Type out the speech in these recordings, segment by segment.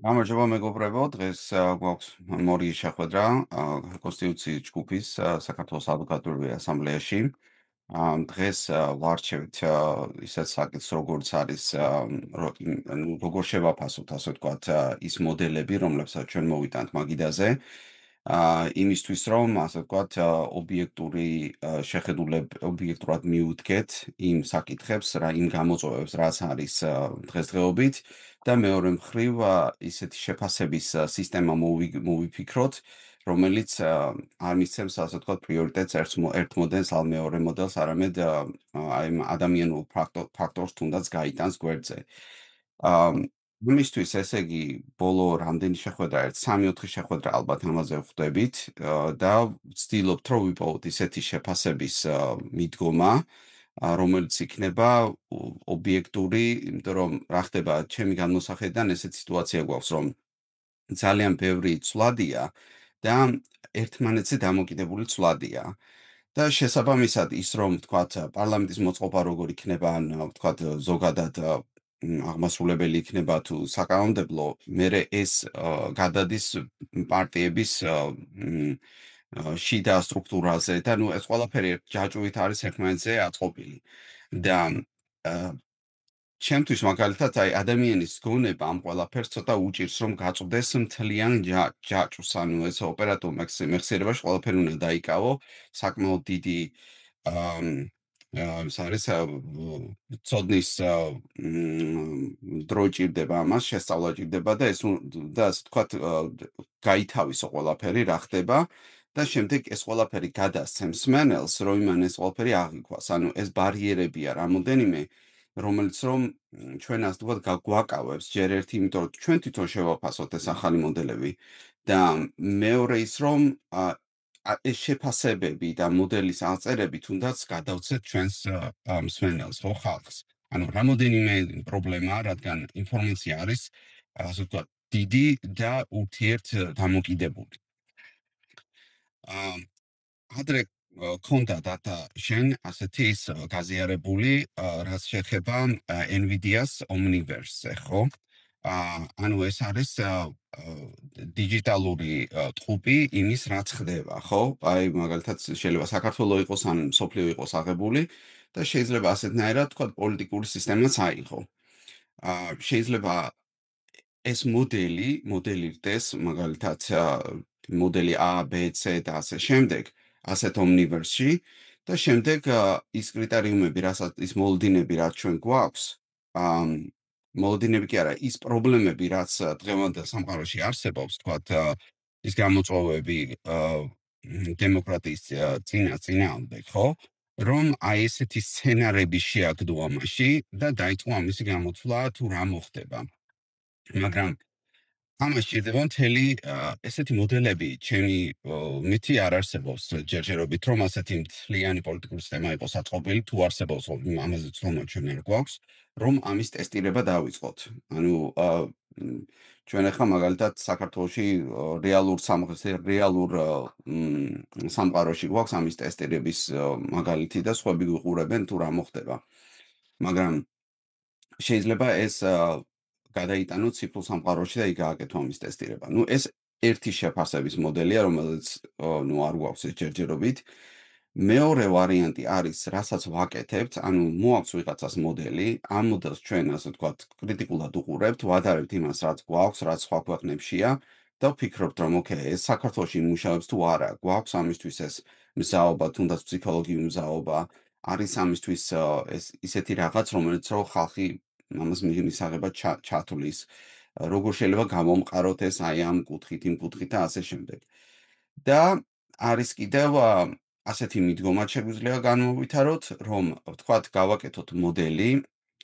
გამარჯობა მეგობრებო, დღეს გვაქვს მორი შეხვედრა კონსტიტუციის ჯგუფის საქართველოს ადვოკატურული ასამბლეაში. დღეს ვარჩევთ ისეთ საკითხს, როგორც არის როგორ შევაფასოთ, ასე ვთქვათ, ის მოდელები, რომლებსაც ჩვენ მოვიტანთ მაგიდაზე. იმისთვის, რომ ასე ვთქვათ, ობიექტურად მიუდგეთ იმ საკითხებს, იმ გამოწვევებს, რაც არის დღესდღეობით. და მეორე მხრივ, ისეთი შეფასების სისტემა მოვიფიქროთ, რომელიც არ მისცემს, ასე ვთქვათ, პრიორიტეტს ერთ მოდელს ან მეორე მოდელს, არამედ აი ამ ადამიანურ ფაქტორს თუნდაც გაიტანს გვერდზე. იმისთვის, ესე იგი, ბოლო რამდენი შეხვედრა ერთ 3-4 შეხვედრა ალბათ ამაზე ვხვდებით და ვცდილობთ, რომ ვიპოვოთ ისეთი შეფასების მიდგომა, რომელიც იქნება ობიექტური, იმიტომ რომ რა ხდება ჩემი განმოსახედიდან ესეთ სიტუაცია გვაქვს, რომ ძალიან ბევრი ცვლადია და ერთმანეთზე დამოკიდებული ცვლადია. და შესაბამისად ის რომ ვთქვათ პარლამენტის მოწყობა როგორ იქნება ან ვთქვათ ზოგადად აღმასრულებელი იქნება თუ საკანონმდებლო, მერე ეს გადადის პარტიების შიდა სტრუქტურაზე და ნუ ეს ყველაფერი ჯაჭვით არის ერთმანეთზე აწყობილი. და აა ჩემთვის მაგალითად აი ადამიანის გონება ამ ყველაფერს ცოტა უჭირს რომ გაწვდეს მთლიან ჯაჭვს, ანუ ეს ოპერატულ მეხსიერებაში ყველაფერი უნდა დაიკავო, საკმაოდ დიდი ამ ეს არის ცოდნის დრო ჭირდება ამას, შესწავლა ჭირდება და და ასე ვთქვათ გაითავისო ყველაფერი რა ხდება და შემდეგ ეს ყველაფერი გადასცემს სმენელს, რომ იმან ეს ყველაფერი აღიქვას. ანუ ეს ბარიერებია რამოდენიმე რომელიც რომ ჩვენ ასე ვთქვათ გვაკავებს ჯერ ერთი, იმიტომ რომ ჩვენ თვითონ შევაფასოთ ეს ახალი მოდელები და მეორე ის რომ ეს შეფასებები და მოდელის აღწერები თუნდაც გადავცეთ ჩვენს მსმენელს, ხო, ხალხს. ანუ რამოდენიმე პრობლემაა, რადგან ინფორმაცია არის, ასე ვთქვათ, დიდი და ურთიერთდამოკიდებული. აა ადრე ქონდა data შენ ასეთი ის გაზიარებული, რაც შეეხება NVIDIA-ს Omniverse-ზე, ხო? ანუ ეს არის დიჯიტალური ტყუპი იმის, რაც ხდება, ხო? აი მაგალითად შეიძლება საქართველოს იყოს ან მსოფლიო იყოს აღებული და შეიძლება ასეთნაირად თქვა პოლიტიკური სისტემაც აიღო. შეიძლება ეს მოდელი რდეს, მაგალითად მოდელი A, B, C და ასე შემდეგ, ასეთ Omniverse-ში და შემდეგ ის კრიტერიუმები, რასაც ის მოლოდინები, რაც ჩვენ გვაქვს, მოლოდინები კი არა, ის პრობლემები, რაც დღევანდელ სამყაროში არსებობს, თქვათ ის გამოწვევები დემოკრატიის წინააღმდეგ, ხო? რომ აი ესეთი სცენარები შეაგდო ამაში და დაიწყო ამისი გამოთვლა თუ რა მოხდება. მაგრამ ამას სჭირდება მთელი ესეთი მოდელები, ჩემი მითი არ არსებობს ჯერჯერობით, რომ ასეთი მთლიანი პოლიტიკური სისტემა იყოს აწყობილი, თუ არსებობს, ამაზე ცნობა ჩვენ არ გვაქვს, რომ ამის ტესტირება დავიწყოთ. ანუ ჩვენ ახლა მაგალითად საქართველოში რეალურ სამყაროში გვაქვს ამის ტესტირების მაგალითი და სხვები გვიყურებენ თუ რა მოხდება. მაგრამ შეიძლება ეს გადაიტანოთ ციფრულ სამყაროში და იქ გააკეთო ამის ტესტირება. ნუ ეს ერთი შეფასების მოდელია, რომელიც ნუ არ გვაქვს ეს ჯერჯერობით. მეორე ვარიანტი არის, რასაც ვაკეთებთ, ანუ მოაქვს ვიღაცას მოდელი, ამ მოდელს ჩვენ ასე ვთქვათ, კრიტიკულად უყურებთ, ვადარებთ იმას, რაც გვაქვს, რაც სხვა ქვეყნებშია და ვფიქრობთ, რომ ოკეი, ეს საქართველოში იმუშავებს თუ არა, გვაქვს ამისთვის ეს მზაობა, თუნდაც ფსიქოლოგიური მზაობა, არის ამისთვის ეს ისეთი რაღაც, რომელიც რო ხალხი ამას მისაღებად ჩათვლის, როგორ შეიძლება გამომყაროთ ეს აი ამ კუთხით, იმ კუთხით და ასე შემდეგ. და არის კიდევ ასეთი მიდგომაც შეგვიძლია განმოვითაროთ, რომ ვთქვათ, გავაკეთოთ მოდელი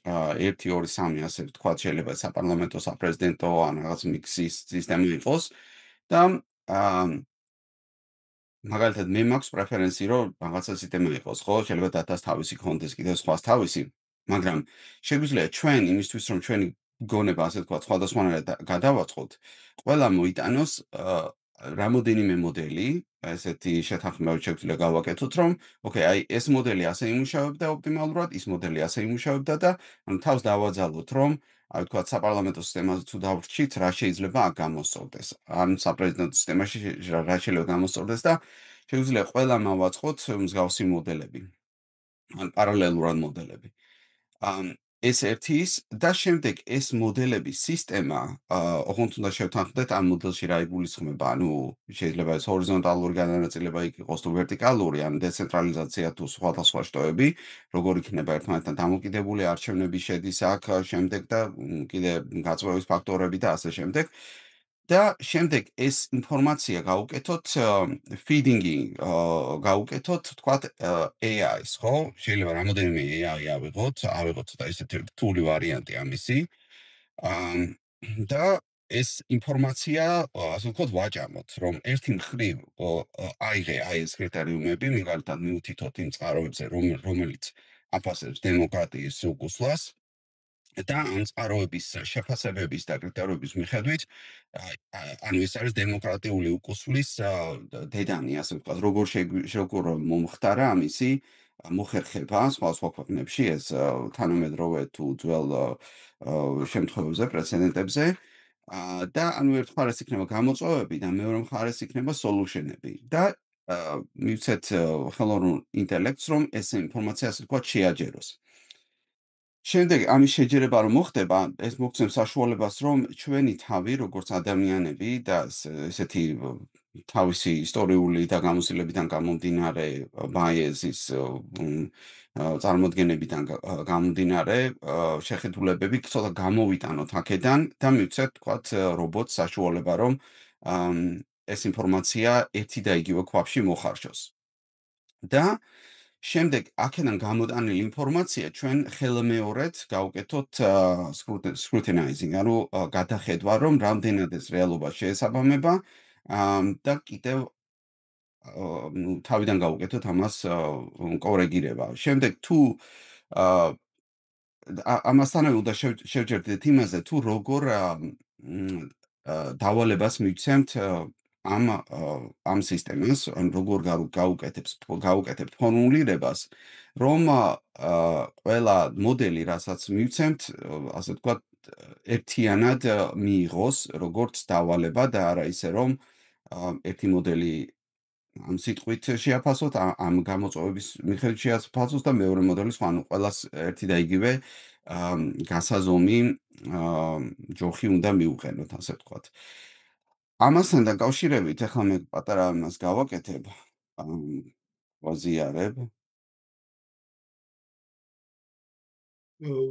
1, 2, 3 ასე ვთქვათ, შეიძლება საპარლამენტო, საპრეზიდენტო ან რაღაც მიქსის სისტემა იყოს და მაგალითად მე მაქვს პრეფერენცი, რომ რაღაცა სისტემა იყოს, ხო? შეიძლება data-ს თავისი ქონდეს, კიდევ სხვას თავისი, მაგრამ შეგვიძლია ჩვენ იმისთვის, რომ ჩვენი გონება, ასე ვთქვათ, სხვადასხვანაირად გადავაწყოთ, ყველა მოიტანოს რამოდენიმე მოდელი, ესეთი შეთანხმებებით შეგვიძლია გავაკეთოთ, რომ ოკეი, აი ეს მოდელი ასე იმუშავებდა ოპტიმალურად, ის მოდელი ასე იმუშავებდა და თავს დავაძალოთ, რომ აი ვთქვათ, საპარლამენტო სისტემაზე თუ დავრჩით, რა შეიძლება აქ გამოსწორდეს. ან საპრეზიდენტო სისტემაში რა შეიძლება გამოსწორდეს და შეგვიძლია ყველამ ავაწყოთ მსგავსი მოდელები, ან პარალელურად მოდელები. ამ ეს ერთი ის და შემდეგ ეს მოდელების სისტემა, ოღონდ უნდა შევთანხმდეთ ამ მოდელში რა იგულისხმება, ანუ შეიძლება ეს ჰორიზონტალური განაწილება იყოს თუ ვერტიკალური, ან დეცენტრალიზაცია თუ სხვადასხვა შტოები, როგორ იქნება ერთმანეთთან დამოკიდებული არჩევნები შედის აქ, შემდეგ და კიდე გაწვევის ფაქტორები და ასე შემდეგ. და შემდეგ ეს ინფორმაცია გავუკეთოთ feeding-ი გავუკეთოთ თქვათ AI-ს, ხო? შეიძლება რამოდენიმე AI ავიღოთ და ესეთი რთული ვარიანტი ამისი. ამ და ეს ინფორმაცია, ასე ვთქვათ, ვაჭამოთ, რომ ერთი მხრივ აიღე აი ეს კრიტერიუმები, მაგალითად მიუთითოთ იმ წყაროებზე, რომელიც აფასებს დემოკრატიის უკუსლას და ამ წყაროების შეფასებების და კრიტერიუმების მიხედვით ანუ ეს არის დემოკრატიული უკუსვლის დედანი, ასე ვთქვათ, როგორ მომხდარა ამისი მოხერხება სხვა ქვეყნებში ეს თანამედროვე თუ ძველ შემთხვევებზე, პრეცედენტებზე და ანუ ერთ მხარეს იქნება გამოწვევები და მეორე მხარეს იქნება solution-ები და მივცეთ ხელოვნურ ინტელექტს, რომ ეს ინფორმაცია ასე ვთქვათ შეაჯეროს. შემდეგ ამის შეჯერება რომ მოხდება, ეს მოგცემს საშუალებას, რომ ჩვენი თავი, როგორც ადამიანები და ესეთი თავისი ისტორიული და გამოცდილებიდან გამომდინარე bias-ის წარმოდგენებიდან გამომდინარე შეხედულებები ცოტა გამოვიტანოთ აქედან და მივცეთ, თქვათ, რობოტს საშუალება, რომ ეს ინფორმაცია ერთი და იგივე ქვაბში მოხარშოს. და შემდეგ აქედან გამოტანილი ინფორმაცია ჩვენ ხელმეორედ გავუკეთოთ scrutinizing, ანუ გადახედვა, რომ რამდენად ეს რეალობას შეესაბამება და კიდევ თავიდან გავუკეთოთ ამას კორეგირება. შემდეგ თუ ამასთანავე უნდა შევჯერდეთ იმაზე, თუ როგორ დავალებას მივცემთ ამ სისტემას, ან როგორ გავუკეთებთ ფორმულირებას, რომ ყველა მოდელი, რასაც მივცემთ, ასე ვთქვათ, ერთიანად მიიღოს როგორც დავალება და არა ისე, რომ ერთი მოდელი ამ სიტყვით შეაფასოთ, ამ გამოწვევების მიხედვით შეაფასოთ და მეორე მოდელი სხვა, ანუ ყველას ერთი და იგივე გასაზომი ჯოხი უნდა მიუყენოთ, ასე ვთქვათ. ამასთან დაკავშირებით ახლა მე პატარა ამას გავაკეთებ, ვაზიარებ.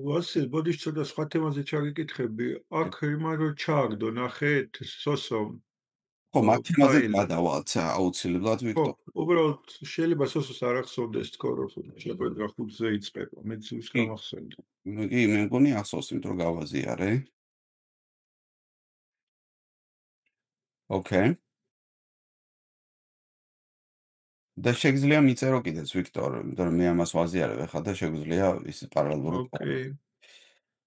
ვასილ, ბოდიში ცოტა სხვა თემაზე ჩაგიკითხები. აქ იმან რო ჩააგდო, ნახეთ, სოსომ ხო, მათ თემაზე ფაილი. გადავალთ აუცილებლად, ხო, ვიქტორ. უბრალოდ შეიძლება სოსოს არ ახსოვდეს თქო, რომ შეგვიძლია 5-ზე იწყება. მე ძილს კი. გამახსენდა. კი, მე მგონი ახსოვს, იმიტომ რომ გავაზიარე. ოკეი. და შეგიძლია მიწერო კიდეც, ვიქტორ, იმიტომ რომ მე ამას ვაზიარებ ახლა და შეგვიძლია ის პარალელურად ოკეი.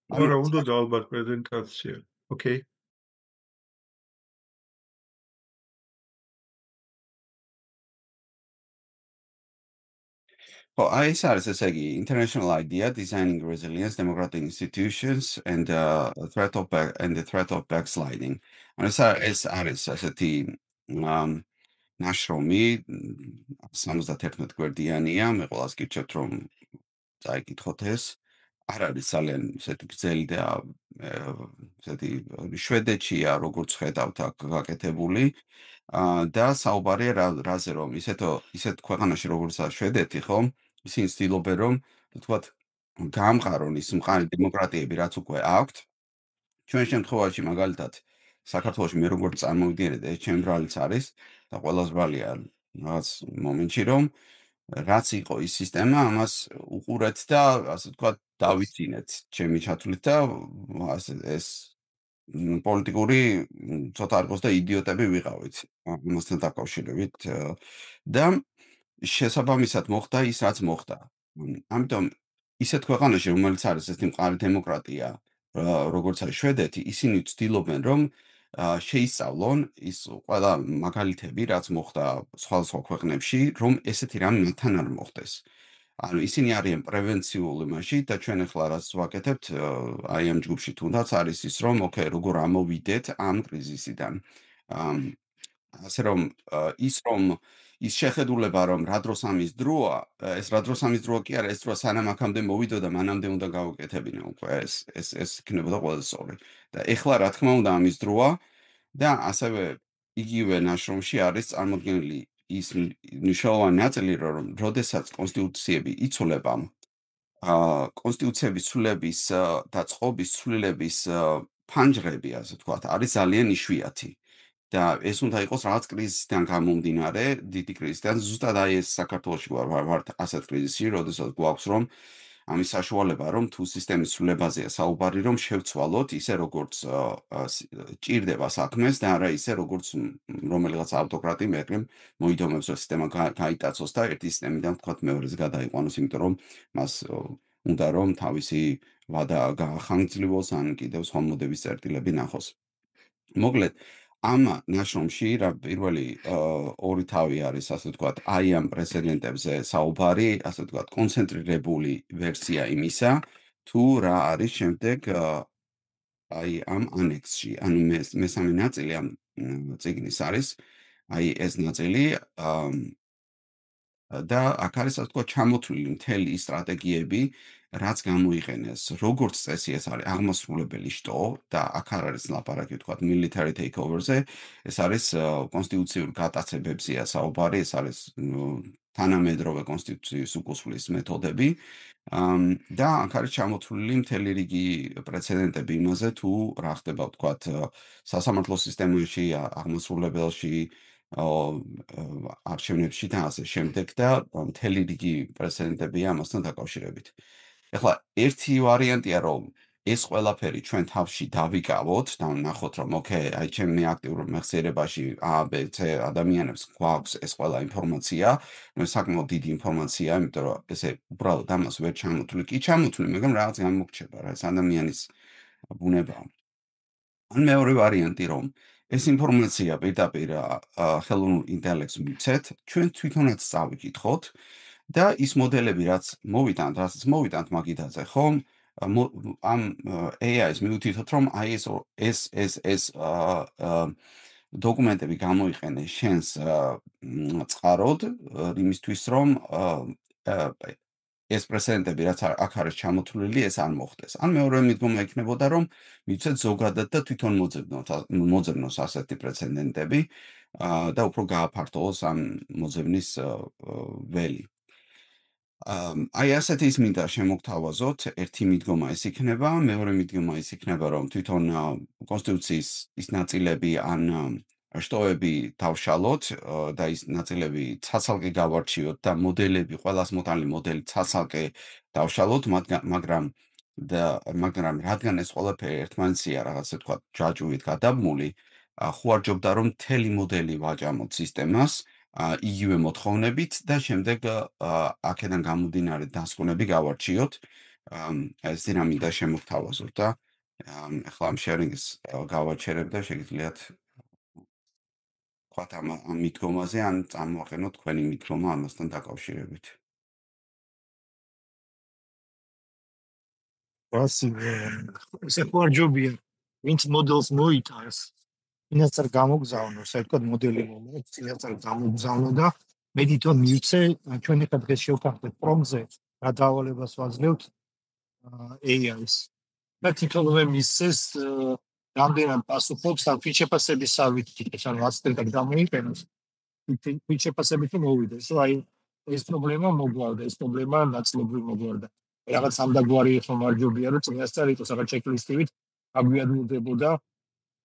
ანუ არა, უნდა და ალბათ პრეზენტაცია. ოკეი. ხო, აი ეს არის, ესე იგი, international idea designing resilience democratic institutions and the threat of backsliding. ანუ ეს არის ასეთი ნაშრომი 71 გვერდიანია, მე ყველას გირჩევთ რომ წაიკითხოთ ეს. არ არის ძალიან ესეთი გრძელი და ესეთი შვედეთშია, როგორც ხედავთ აქ გაკეთებული. და საუბარია რაზე რომ ისეთ ქვეყანაში როგორიცაა შვედეთი, ხო? ისინი ცდილობენ რომ თქვათ გაამყარონ ის მყარი დემოკრატიები, რაც უკვე აქვთ. ჩვენ შემთხვევაში მაგალითად საქართველოში მე როგორც წარმოვიდგინეთ, ეს ჩემი ბრალიც არის და ყველას ბრალია რაღაც მომენტში რომ რაც იყო ის სისტემა, ამას უყურეთ და ასე ვთქვათ დავიცინეთ ჩემი ჩათვლით და ეს პოლიტიკური ცოტა არ ყოს და იდიოტები ვიყავით ამასთან დაკავშირებით და შესაბამისად მოხდა ის, რაც მოხდა. ამიტომ ისეთ ქვეყანაში, რომელიც არის ესეთი მყარი დემოკრატია, როგორც არის შვედეთი, ისინი ცდილობენ, რომ შეისწავლონ ის ყველა მაგალითები, რაც მოხდა სხვადასხვა ქვეყნებში, რომ ესეთი რამე მათთან არ მოხდეს. ანუ ისინი არიან პრევენციულ იმაში და ჩვენ ახლა რაც ვაკეთებთ, აი ამ ჯგუფში თუნდაც არის ის, რომ ოკეი, როგორ ამოვიდეთ ამ კრიზისიდან. ამ ასე რომ ის შეხედულება, რომ რა დროს ამის დროა, ეს რა დროს ამის დროა კი არა, ეს დროა სანამ აქამდე მოვიდოდა, მანამდე უნდა გავუკეთებინა უკვე ეს იქნებოდა ყველაზე სწორი. და ეხლა რა თქმა უნდა ამის დროა და ასევე იგივე ნაშრომში არის წარმოდგენილი ის მნიშვნელოვანი ნაწილი, რომ როდესაც კონსტიტუციები იცვლება, კონსტიტუციების ცვლილების და წყობის ცვლილების ფანჯრები, ასე ვთქვათ, არის ძალიან იშვიათი. და ეს უნდა იყოს რაღაც კრიზისიდან გამომდინარე, დიდი კრიზისიდან. ზუსტად აი ეს საქართველოში ვართ ასეთ კრიზისში, როდესაც გვაქვს რომ ამის საშუალება, რომ თუ სისტემის ცვლილებაზეა საუბარი, რომ შევცვალოთ ისე როგორც ჭირდება საქმეს და არა ისე როგორც რომელიღაც ავტოკრატი მერგემ მოიდომებს, რომ სისტემა გაიტაცოს და ერთი სისტემიდან ვთქვათ მეორეზე გადაიყვანოს, იმიტომ რომ მას უნდა რომ თავისი ვადა გაახანგრძლივოს ან კიდევ სხვა მოდების წერტილები ნახოს. მოკლედ ამ ნაშრომში რა პირველი ორი თავი არის, ასე ვთქვათ, აი ამ პრეცედენტებზე საუბარი, ასე ვთქვათ, კონცენტრირებული ვერსია იმისა, თუ რა არის შემდეგ აი ამ ანექსში. ანუ მესამე ნაწილი ამ წიგნის არის აი ეს ნაწილი და აქ არის, ასე ვთქვათ, ჩამოთვლილი მთელი ის სტრატეგიები, რაც გამოიყენეს. როგორც წესი ეს არის აღმასრულებელი შტო და აქ არ არის ლაპარაკი, ვთქვათ, military takeover-ზე, ეს არის კონსტიტუციურ გატაცებებზეა საუბარი, ეს არის თანამედროვე კონსტიტუციის უკუსვლის მეთოდები. და აქ არის ჩამოთვლილი მთელი რიგი პრეცედენტები იმაზე, თუ რა ხდება, ვთქვათ, სასამართლო სისტემაში, აღმასრულებელში, არჩევნებში და ასე შემდეგ და მთელი რიგი პრეცედენტებია ამასთან დაკავშირებით. ეხლა ერთი ვარიანტია, რომ ეს ყველაფერი ჩვენ თავში დავიკავოთ და ვნახოთ, რომ ოკეი, აი ჩემი აქტიურ მეხსიერებაში A, B, C ადამიანებს გვაქვს ეს ყველა ინფორმაცია, ნუ საკმაოდ დიდი ინფორმაციაა, იმიტომ რომ ესე უბრალოდ ამას ვერ ჩამოთვლი. კი ჩამოთვლი, მაგრამ რაღაც გამოგრჩება რა, ეს ადამიანის ბუნებაა. ან მეორე ვარიანტი, რომ ეს ინფორმაცია პირდაპირ ხელოვნურ ინტელექტს მიცეთ, ჩვენ თვითონაც წავიკითხოთ და ის მოდელები, რაც მოვიტანთ მაგიდაზე, ხომ? ამ AI-ს მივუთითოთ, რომ აი ეს დოკუმენტები გამოიყენე შენს წყაროდ, იმისთვის, რომ ეს პრეცედენტები, რაც აქ არის ჩამოთვლილი, ეს არ მოხდეს. ან მეორე მიდგომა იქნებოდა, რომ მივცეთ ზოგადად და თვითონ მოძებნოს ასეთი პრეცედენტები და უფრო გააფართოვოს ამ მოძებნის ველი. აი ასეთი ის მინდა შემოგთავაზოთ, ერთი მიდგომა ეს იქნება, მეორე მიდგომა ის იქნება, რომ თვითონ კონსტიტუციის ის ნაწილები ან შტოები დავშალოთ და ის ნაწილები ცალ-ცალკე გავარჩიოთ და მოდელები, ყველას მოტანილი მოდელი ცალ-ცალკე დავშალოთ, მაგრამ რადგან ეს ყველაფერი ერთმანეთსია რაღაცა ვთქვათ ჯაჭვით გადაბმული, ხო არ ჯობდა რომ მთელი მოდელი ვაჭამოთ სისტემას იგივე მოთხოვნებით და შემდეგ აქედან გამომდინარე დასკვნები გავარჩიოთ. ეს ძინა მინდა შემოგთავაზოთ და ახლა ამ შერინგს გავაჩერებ და შეგიძლიათ ვთქვათ ამ მიდგომაზე ან წარმოაყენოთ თქვენი მიდგომა ამასთან დაკავშირებით. ასე ესე ხო არ ჯობია ვინც მოდელს მოიტანს ვინაც არ გამოგზავნოს აი თქვა მოდელი მომents ვინაც არ გამოგზავნო და მე თვითონ მივცე ჩვენ ახლა დღეს შევთანხმდით პრომზე რა დავალებას ვაძლევთ AI-ს და თვითონვე მისცეს რამდენად პასუხობს ამ ფიჩეპასების სავიჩით ანუ ასეთად გამოიყენოს ფიჩეპასებით მოვიდეს აი ეს პრობლემა მოგვარდა ეს პრობლემა ნაცნობრივ მოგვარდა რაღაც ამდაგვარი ხომ არ ჯობია რომ წინასწარ იყოს რაღაც ჩეკლისტივით აგვიადვილდებოდა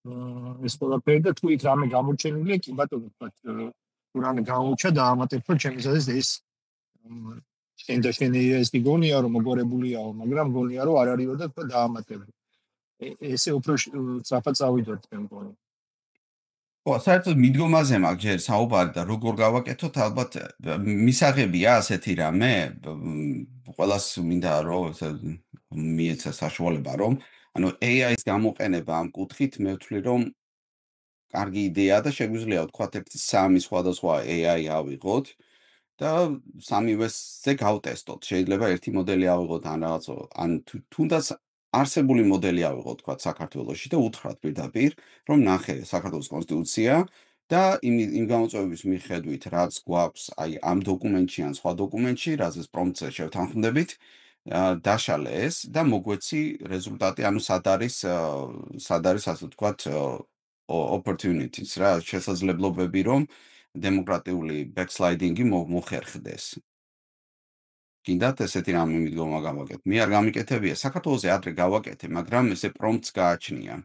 ეს ყველაფერი და თუ იქ რამე გამოჩენილია კი ბატონო თქვა თუ რამე გამოჩა და ამატებ რომ ჩემისათვის ეს შენ ეს გონია რომ მოგვარებულიაო მაგრამ გონია რომ არ არისო და თქვა დაამატებ ესე უფრო სწრაფად წავიდოთ მე მგონი ო, საერთოდ მიდგომაზე მაქვს ჯერ საუბარი და როგორ გავაკეთოთ, ალბათ მისაღებია ასეთი რამე, ყველას მინდა რომ მიეცა საშუალება რომ, ანუ AI-ს გამოყენება ამ კუთხით მე ვთვლი რომ კარგი იდეაა და შეგვიძლია ვთქვათ ერთი 3 სხვადასხვა AI ავიღოთ და სამივესზე გავტესტოთ. შეიძლება ერთი მოდელი ავიღოთ ან რაღაცა ან თუნდაც არსებული მოდელი ავიღოთ თქვათ საქართველოში და უთხრათ პირდაპირ, რომ ნახე საქართველოს კონსტიტუცია და იმ გამოწვევების მიხედვით, რაც გვაქვს აი ამ დოკუმენტში ან სხვა დოკუმენტში, რაზეც პრომპტზე შევთანხმდებით, დაშალე ეს და მოგვეცი რეზულტატი, ანუ სად არის ასე ვთქვათ opportunities რა, შესაძლებლობები, რომ დემოკრატიული backsliding-ი მოხერხდეს. გინდათ ესეთი რამე მიდგომა გავაკეთე? მე არ გამიკეთებია, საქართველოზე ადრე გავაკეთე, მაგრამ ესე პრომპტს გააჩნია.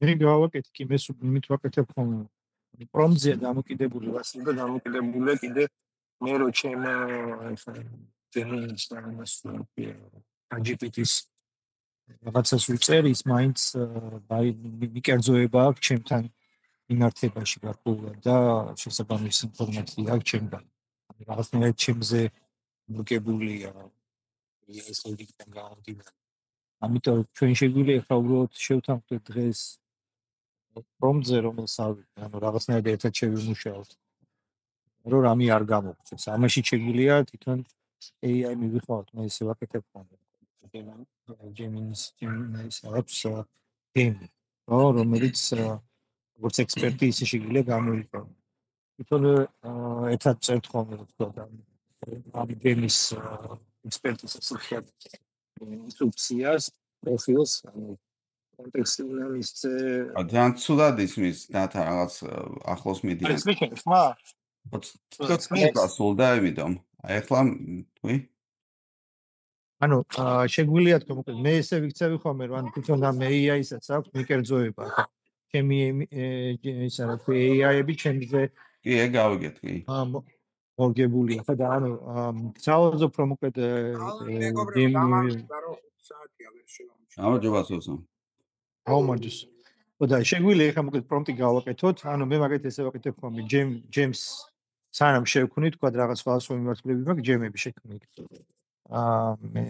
მე გავაკეთე კი მე იმით ვაკეთებ ხოლმე. პრომპტზეა დამოკიდებული, ვასლი და დამოკიდებულია კიდე მე რო ჩემ GPT-ს რაღაცას უწერის, მაინც მიკერძოება აქვს ჩემთან მიმართებაში გარკვეულად და შესაბამისი ინფორმაცია აქვს ჩემთან. რაღაცნაირად ჩემზე მოგებულია ეს ლოგიკიდან გამომდინარე. ამიტომ ჩვენ შეგვიძლია ახლა უბრალოდ შევთანხმდეთ დღეს პრომპტზე, რომელსაც ანუ რაღაცნაირად ერთად შევიმუშაოთ. რომ რამე არ გამოგწეს. ამაში შეგვიძლია თვითონ AI მივიხმაროთ, მე ესე ვაკეთებ ხოლმე. Gemini's აქვს გემი, რომელიც როგორც ექსპერტი ისე შეგვიძლია გამოიყენო. თვითონ ერთად წერთ ხოლმე თქო და ამ გემის ექსპერტის ასახად ინსტრუქციას, პროფილს, ანუ კონტექსტი უნდა მისცე. ძალიან ცუდად ისმის დათა რაღაც ახლოს მიდიან. ეს მეკენ ხმა? გასულდა ამიტომ. აი ახლა თქვი? ანუ შეგვიძლია თქო, მოკლედ მე ესე ვიქცევი ხოლმე, რომ თვითონ ამ AI-საც აქვს მიკერძოება. ჩემი ისა რა ქვია AI-ები ჩემზე კი, ეგ გავიგეთ, კი. მორგებულია. ხა და ანუ ძალზობ რომ მოკლედ საათია ვერ შევამჩნევ. გამარჯობა სულსო. აუმარჯოს. და შეგვიძლია ხა მოკლედ პრომპტი გავაკეთოთ. ანუ მე მაგით ესე ვაკეთებ ხოლმე ჯემს სანამ შევქმნი თქვა რაღაც სხვადასხვა მიმართულები მაქვს ჯემები შექმნი. მე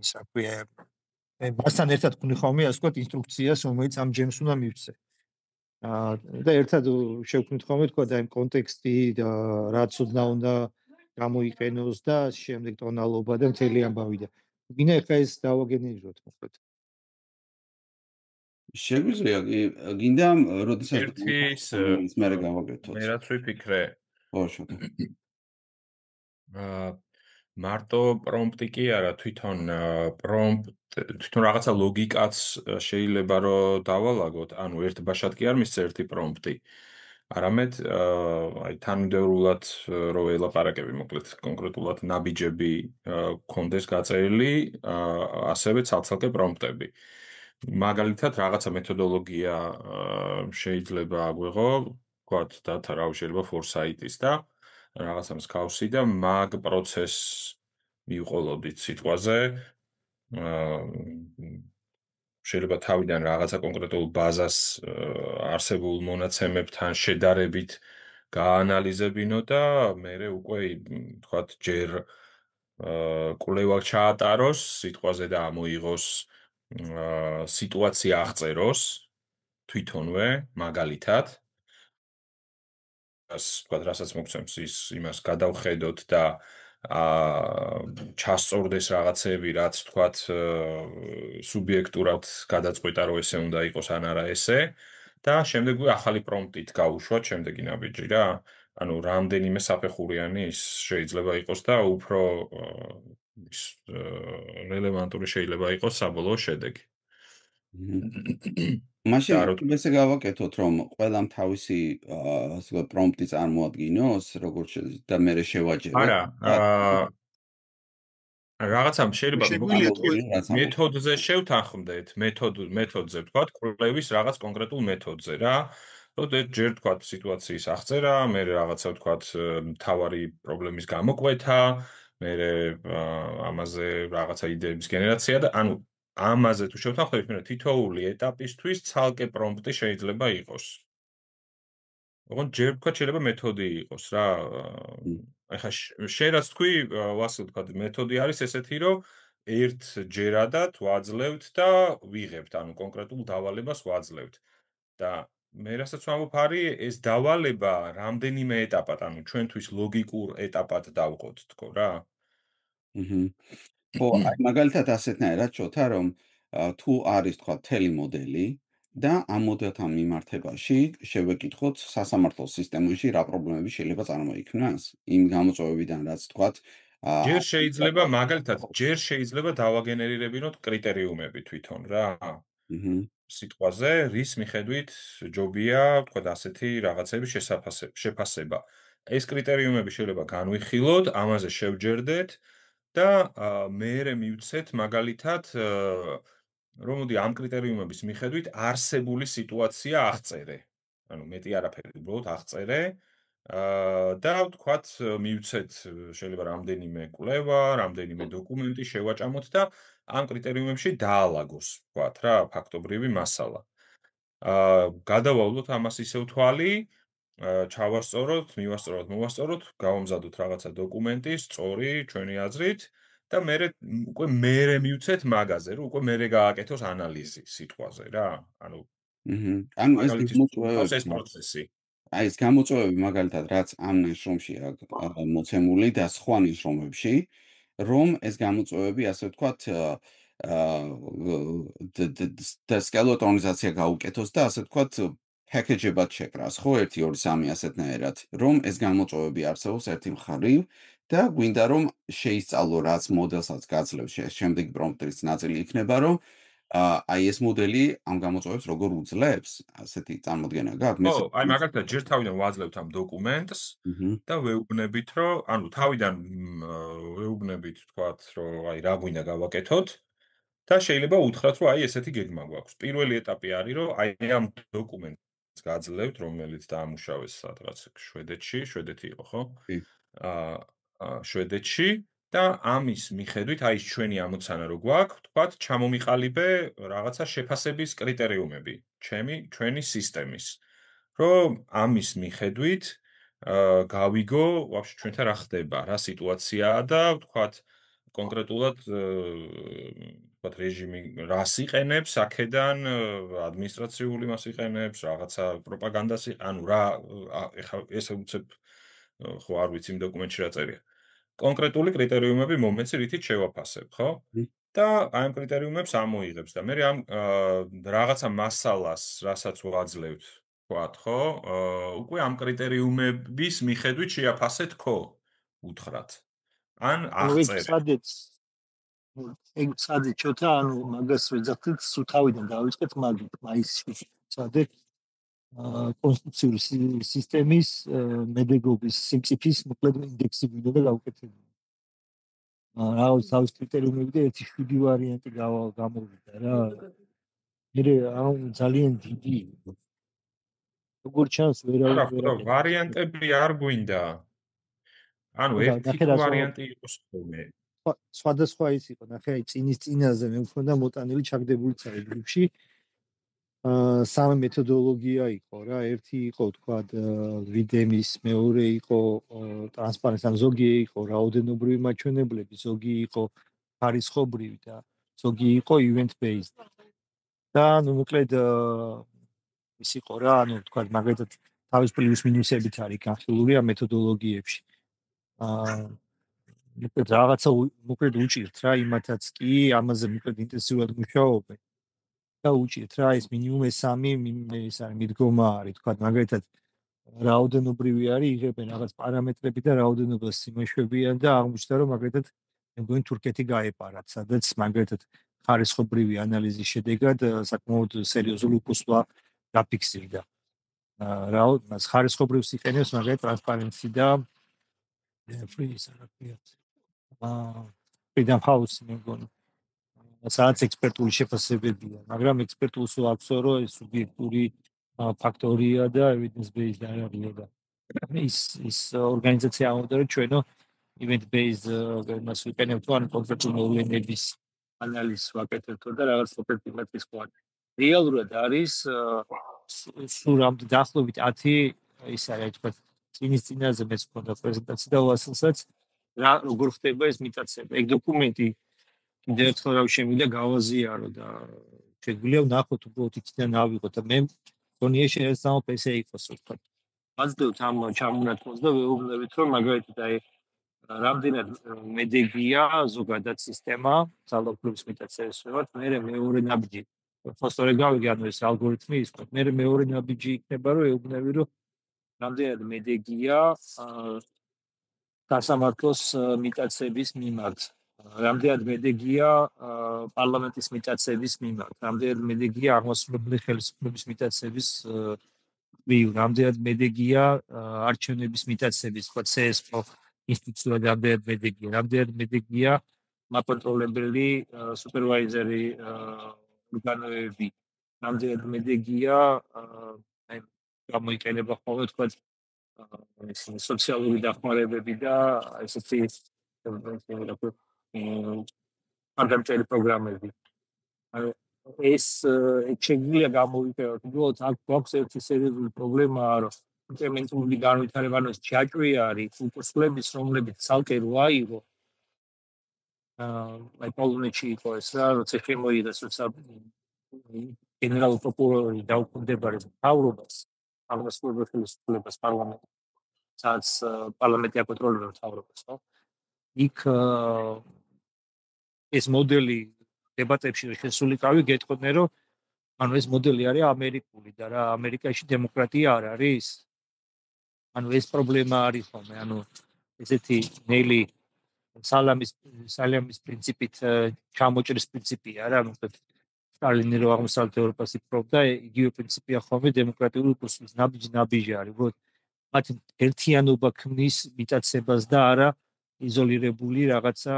ისა ქვია მე მასთან ერთად ვქნი ხოლმე ასე ვთქვათ ინსტრუქციას, რომელიც ამ ჯემს უნდა მივცე. და ერთად შევქმნით ხოლმე თქვა და იმ კონტექსტი და რაც უნდა გამოიყენოს და შემდეგ ტონალობა და მთელი ამბავი და გინდა ახლა ეს დავაგენერიროთ მოკლედ. შეგვიძლია გინდა როდესაც ერთის მე რა გავაკეთოთ. მე რაც ვიფიქრე. ხო, შუქი. მარტო პრომპტი კი არა, თვითონ რაღაცა ლოგიკაც შეიძლება რომ დავალაგოთ, ანუ ერთ ბაშად კი არ მისცე ერთი პრომპტი. არამედ აი თანმიმდევრულად რო ელაპარაკები მოკლედ კონკრეტულად ნაბიჯები კონდეს გაწერილი, ასევე ცალ-ცალკე პრომპტები. მაგალითად რაღაცა მეთოდოლოგია შეიძლება აგვეღო, ვთქვათ, data რა შეიძლება foresight-ის და რაღაცა მსგავსი და მაგ პროცესს მივყოლოდით სიტყვაზე. შეიძლება თავიდან რაღაცა კონკრეტულ ბაზას არსებულ მონაცემებთან შედარებით გაანალიზებინო და მერე უკვე ვთქვათ ჯერ კვლევა ჩაატაროს სიტყვაზე და ამოიღოს სიტუაცია აღწეროს თვითონვე მაგალითად ვთქვათ რასაც მოგცემს ის იმას გადავხედოთ და ჩასწორდეს რაღაცები, რაც თქვათ სუბიექტურად გადაწყვეტა რომ ესე უნდა იყოს ან არა ესე და შემდეგ ახალი პრომპტით გავუშვათ შემდეგი ნაბიჯი რა. ანუ რამდენიმე საფეხურიანი ის შეიძლება იყოს და უფრო რელევანტური შეიძლება იყოს საბოლოო შედეგი. მაშინ ესე გავაკეთოთ რომ ყველამ თავისი ასე ვთქვათ პრომპტი წარმოადგინოს როგორც და მე შევაჯეროთ. არა, რაღაცამ შეიძლება მეთოდზე შევთანხმდეთ, მეთოდზე ვთქვათ, კვლევის რაღაც კონკრეტულ მეთოდზე რა. რომ ჯერ ვთქვათ სიტუაციის აღწერა, მე რაღაცა ვთქვათ მთავარი პრობლემის გამოკვეთა, მე ამაზე რაღაცა იდეების გენერაცია და ანუ ამაზე თუ შევთანხმდებით, მე თითოეული ეტაპისთვის ცალკე პრომპტი შეიძლება იყოს. ოღონდ ჯერ ვთქვათ შეიძლება მეთოდი იყოს რა. ახლა შენ რაც თქვი, ვასილ ვთქვათ, მეთოდი არის ესეთი, რომ ერთ ჯერადად ვაძლევთ და ვიღებთ, ანუ კონკრეტულ დავალებას ვაძლევთ. და მე რასაც ვამბობ არის ეს დავალება რამდენიმე ეტაპად, ანუ ჩვენთვის ლოგიკურ ეტაპად დავყოთ თქო რა. ხო, აი მაგალითად ასეთნაირად შოთა რომ თუ არის თქვა მთელი მოდელი და ამ მოდელთან მიმართებაში შევეკითხოთ სასამართლო სისტემაში რა პრობლემები შეიძლება წარმოიქმნას იმ გამოწვევებიდან რაც თქვა ჯერ შეიძლება მაგალითად ჯერ შეიძლება დავაგენერირებინოთ კრიტერიუმები თვითონ რა. სიტყვაზე რის მიხედვით ჯობია თქვა ასეთი რაღაცების შეფასება. ეს კრიტერიუმები შეიძლება განვიხილოთ, ამაზე შევჯერდეთ და მეერე მივცეთ მაგალითად რომ მოდი ამ კრიტერიუმების მიხედვით არსებული სიტუაცია აღწერე. ანუ მეტი არაფერი, უბრალოდ აღწერე და ვთქვათ მივცეთ შეიძლება რამდენიმე კვლევა, რამდენიმე დოკუმენტი შევაჭამოთ და ამ კრიტერიუმებში დაალაგოს, ვთქვათ რა, ფაქტობრივი მასალა. გადავავლოთ ამას ისევ თვალი, ჩავასწოროთ, მივასწოროთ, მოვასწოროთ, გავამზადოთ რაღაცა დოკუმენტი, სწორი, ჩვენი აზრით და უკვე მერე მივცეთ მაგაზე, რომ უკვე მერე გააკეთოს ანალიზი სიტყვაზე რა. ანუ ეს გამოწვევები ეს პროცესი. აი ეს გამოწვევები მაგალითად რაც ამ ნაშრომშია მოცემული და სხვა ნაშრომებში, რომ ეს გამოწვევები ასე ვთქვათ და სკელეტონიზაცია გაუკეთოს და ასე ვთქვათ package-ებად შეკრას, ხო 1 2 3 ასეთნაირად, რომ ეს გამოწვევები არსებობს ერთი მხრივ და გვინდა რომ შეისწავლო რაც მოდელსაც გაძლევს შემდეგი პრომპტის ნაწილი იქნება რომ აი ეს მოდელი ამ გამოწვევებს როგორ უძლებს, ასეთი წარმოდგენა გაქვს? ხო, აი მაგალითად ჯერ თავიდან ვაძლევთ ამ დოკუმენტს და ვეუბნებით, რომ ანუ თავიდან ვეუბნებით, თქვათ, რომ აი რა გვინდა გავაკეთოთ და შეიძლება უთხრათ, რომ აი ესეთი გეგმა გვაქვს. პირველი ეტაპი არის, რომ აი ამ დოკუმენტს გაძლევთ, რომელიც დაამუშავეს სადღაც შვედეთი იყო, ხო? შვედეთში და ამის მიხედვით აი ჩვენი ამოცანა რო გვაქვს, თქვათ, ჩამომიყალიბე რაღაცა შეფასების კრიტერიუმები, ჩვენი სისტემის. რომ ამის მიხედვით გავიგო ვაფშე ჩვენთან რა ხდება, რა სიტუაციაა და ვთქვათ კონკრეტულად ვთქვათ რეჟიმი რას იყენებს აქედან ადმინისტრაციული მას იყენებს, რაღაცა პროპაგანდას, ანუ რა ეხლა ესე უცებ ხო არ ვიცი იმ დოკუმენტში რა წერია. კონკრეტული კრიტერიუმები მომეცი რითიც შევაფასებ, ხო? და აი ამ კრიტერიუმებს ამოიღებს და მე ამ რაღაცა მასალას, რასაც ვაძლევთ ვთქვათ, ხო? უკვე ამ კრიტერიუმების მიხედვით შეაფასეთ ხო? უთხრათ. ან აღწერეთ. ეგ სადეთ ჩოთა, ანუ მაგას ვეძახით, სულ თავიდან დავიწყეთ მაგით, მაისში. სადეთ კონსტიტუციური სისტემის მედეგობის სიმწიფის მოკლედ ინდექსი გვინდა და გავუკეთებია. რაღაც თავის კრიტერიუმები და 1-7 ვარიანტი გამოვიდა რა. მე ძალიან დიდი როგორ ჩანს ვერა ვარიანტები არ გვინდა. ანუ ერთი ვარიანტი იყოს ხოლმე. სხვადასხვა ის იყო, ნახე აი წინაზე მე მქონდა მოტანილი ჩაგდებული წარგლებში. სამი მეთოდოლოგია იყო რა, ერთი იყო თქვა ვიდემის, მეორე იყო ტრანსპარენტს, ან ზოგი იყო რაოდენობრივი მაჩვენებლები, ზოგი იყო ხარისხობრივი და ზოგი იყო event based. და ნუ მოკლედ ის იყო რა, ანუ თქვა მაგალითად თავის პლუს მინუსებით არის განხილული ამ მეთოდოლოგიებში. მოკლედ რაღაცა მოკლედ უჭირთ რა იმათაც კი ამაზე მოკლედ ინტენსიურად მუშაობენ. და უჭირთ რა ეს მინიმუმ 3 ის არის მიდგომა არის თქვა მაგალითად რაოდენობრივი არის იღებენ რაღაც პარამეტრები და რაოდენობას იმეშვებიან და აღმოჩნდა რომ მაგალითად მე მგონი თურქეთი გაეპარათ სადაც მაგალითად ხარისხობრივი ანალიზის შედეგად საკმაოდ სერიოზული უკუსვა გაფიქსირდა. რა ხარისხობრივს იყენებს მაგალითად ტრანსპარენტსი და ფრიზ არაფერი. Freedom House მე მგონი სადაც ექსპერტული შეფასებებია, მაგრამ ექსპერტულს ვაქვსო, რომ ეს სუბიექტური ფაქტორია და evidence based არ არის და ის ორგანიზაცია ამბობდა, რომ ჩვენო event based მას ვიყენებთ ან კონკრეტული მოვლენების ანალიზს ვაკეთებთ და რაღაც სუპერტიმატის ყვან. რეალურად არის სულ რამდენი დაახლოებით 10 ის არის თქვა წინაზე მეც მქონდა პრეზენტაცია და ვასილსაც რა როგორ ხდება ეს მიტაცება. ეგ დოკუმენტი კიდევ ერთხელ რა შემიძლია გავაზიარო და შეგვიძლია ვნახოთ უბრალოდ იქიდან ავიღოთ და მე გონია შესაძლოა ესე იყოს, ვთქვათ. ვაძლევთ ამ ჩამონათვალს და ვეუბნებით, რომ მაგალითად აი რამდენად მედეგია ზოგადად სისტემა, ძალაუფლების მიტაცების მიმართ, მეორე ნაბიჯი. ფოსტორე გავიგე ანუ ეს ალგორითმი ის, მეორე ნაბიჯი იქნება, რომ ეუბნები, რომ რამდენად მედეგია გასამართლოს მიტაცების მიმართ. რამდენად მედეგია პარლამენტის მიტაცების მიმართ, რამდენად მედეგია აღმასრულებელი ხელისუფლების მიტაცების რამდენად მედეგია არჩევნების მიტაცების, თქვა CSPO ინსტიტუცია რამდენად მედეგია, რამდენად მედეგია მაკონტროლებელი სუპერვაიზერი ორგანოები, რამდენად მედეგია აი გამოიყენება ხოლმე თქვა სოციალური დახმარებები და ესეთი აგრეთვე პროგრამები. ეს შეგვიძლია გამოვიყენოთ, უბრალოდ აქ გვაქვს ერთი სერიოზული პრობლემა, რომ ინკრემენტული განვითარება ანუ ჯაჭვი არის უკუსლების, რომლებიც ცალკე რო აიღო. აი პოლონეთში იყო ეს რა, როცა შემოიღეს, როცა გენერალური პროკურორი დაუქვემდებარეს მთავრობას, აღმასრულებელ ხელისუფლებას პარლამენტს, სადაც პარლამენტი აკონტროლებს მთავრობას, ხო? იქ ეს მოდელი დებატებში შესულიყავი გეტყოდნენ, რომ ანუ ეს მოდელი არის ამერიკული და რა ამერიკაში დემოკრატია არ არის. ანუ ეს პრობლემა არის ხოლმე, ანუ ესეთი ნელი სალამის პრინციპით ჩამოჭრის პრინციპია რა, მოკლედ სტალინი რო აღმოსავლეთ ევროპას იფრობდა, იგივე პრინციპია ხოლმე დემოკრატიული კურსის ნაბიჯი არის, უბრალოდ მათ ერთიანობა ქმნის მიტაცებას და არა იზოლირებული რაღაცა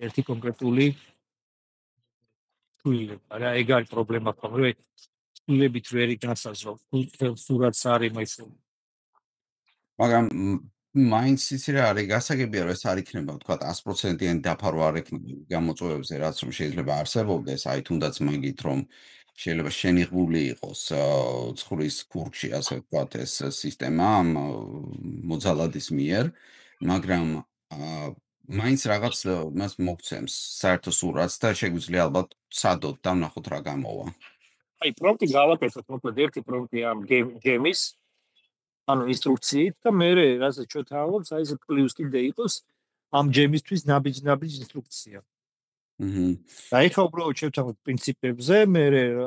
ერთი კონკრეტული თვლილება რა, ეგ არის პრობლემა ხოლმე, თვლილებით ვერ იგასაზრო, სურათს არის მაისო. მაგრამ მაინც იცი რა არის გასაგებია რომ ეს არ იქნება თქვა 100%-იანი დაფარვა არ იქნება გამოწვევებზე რაც რომ შეიძლება არსებობდეს აი თუნდაც მაგით რომ შეიძლება შენიღბული იყოს ცხვრის ქურქში ასე ვთქვათ ეს სისტემა მოძალადის მიერ მაგრამ მაინც რაღაც მას მოგცემს საერთო სურათს და შეგვიძლია ალბათ სადოთ და ვნახოთ რა გამოვა. აი პრომპტი გავაკეთოთ მოკლედ ერთი პრომპტი ამ გემის ანუ ინსტრუქციით და მე რასაც შევთავაზოთ, აი ეს პლუს კიდე იყოს ამ ჯემისთვის ნაბიჯ ინსტრუქცია. და ეხლა უბრალოდ შევთავაზოთ პრინციპებზე, მე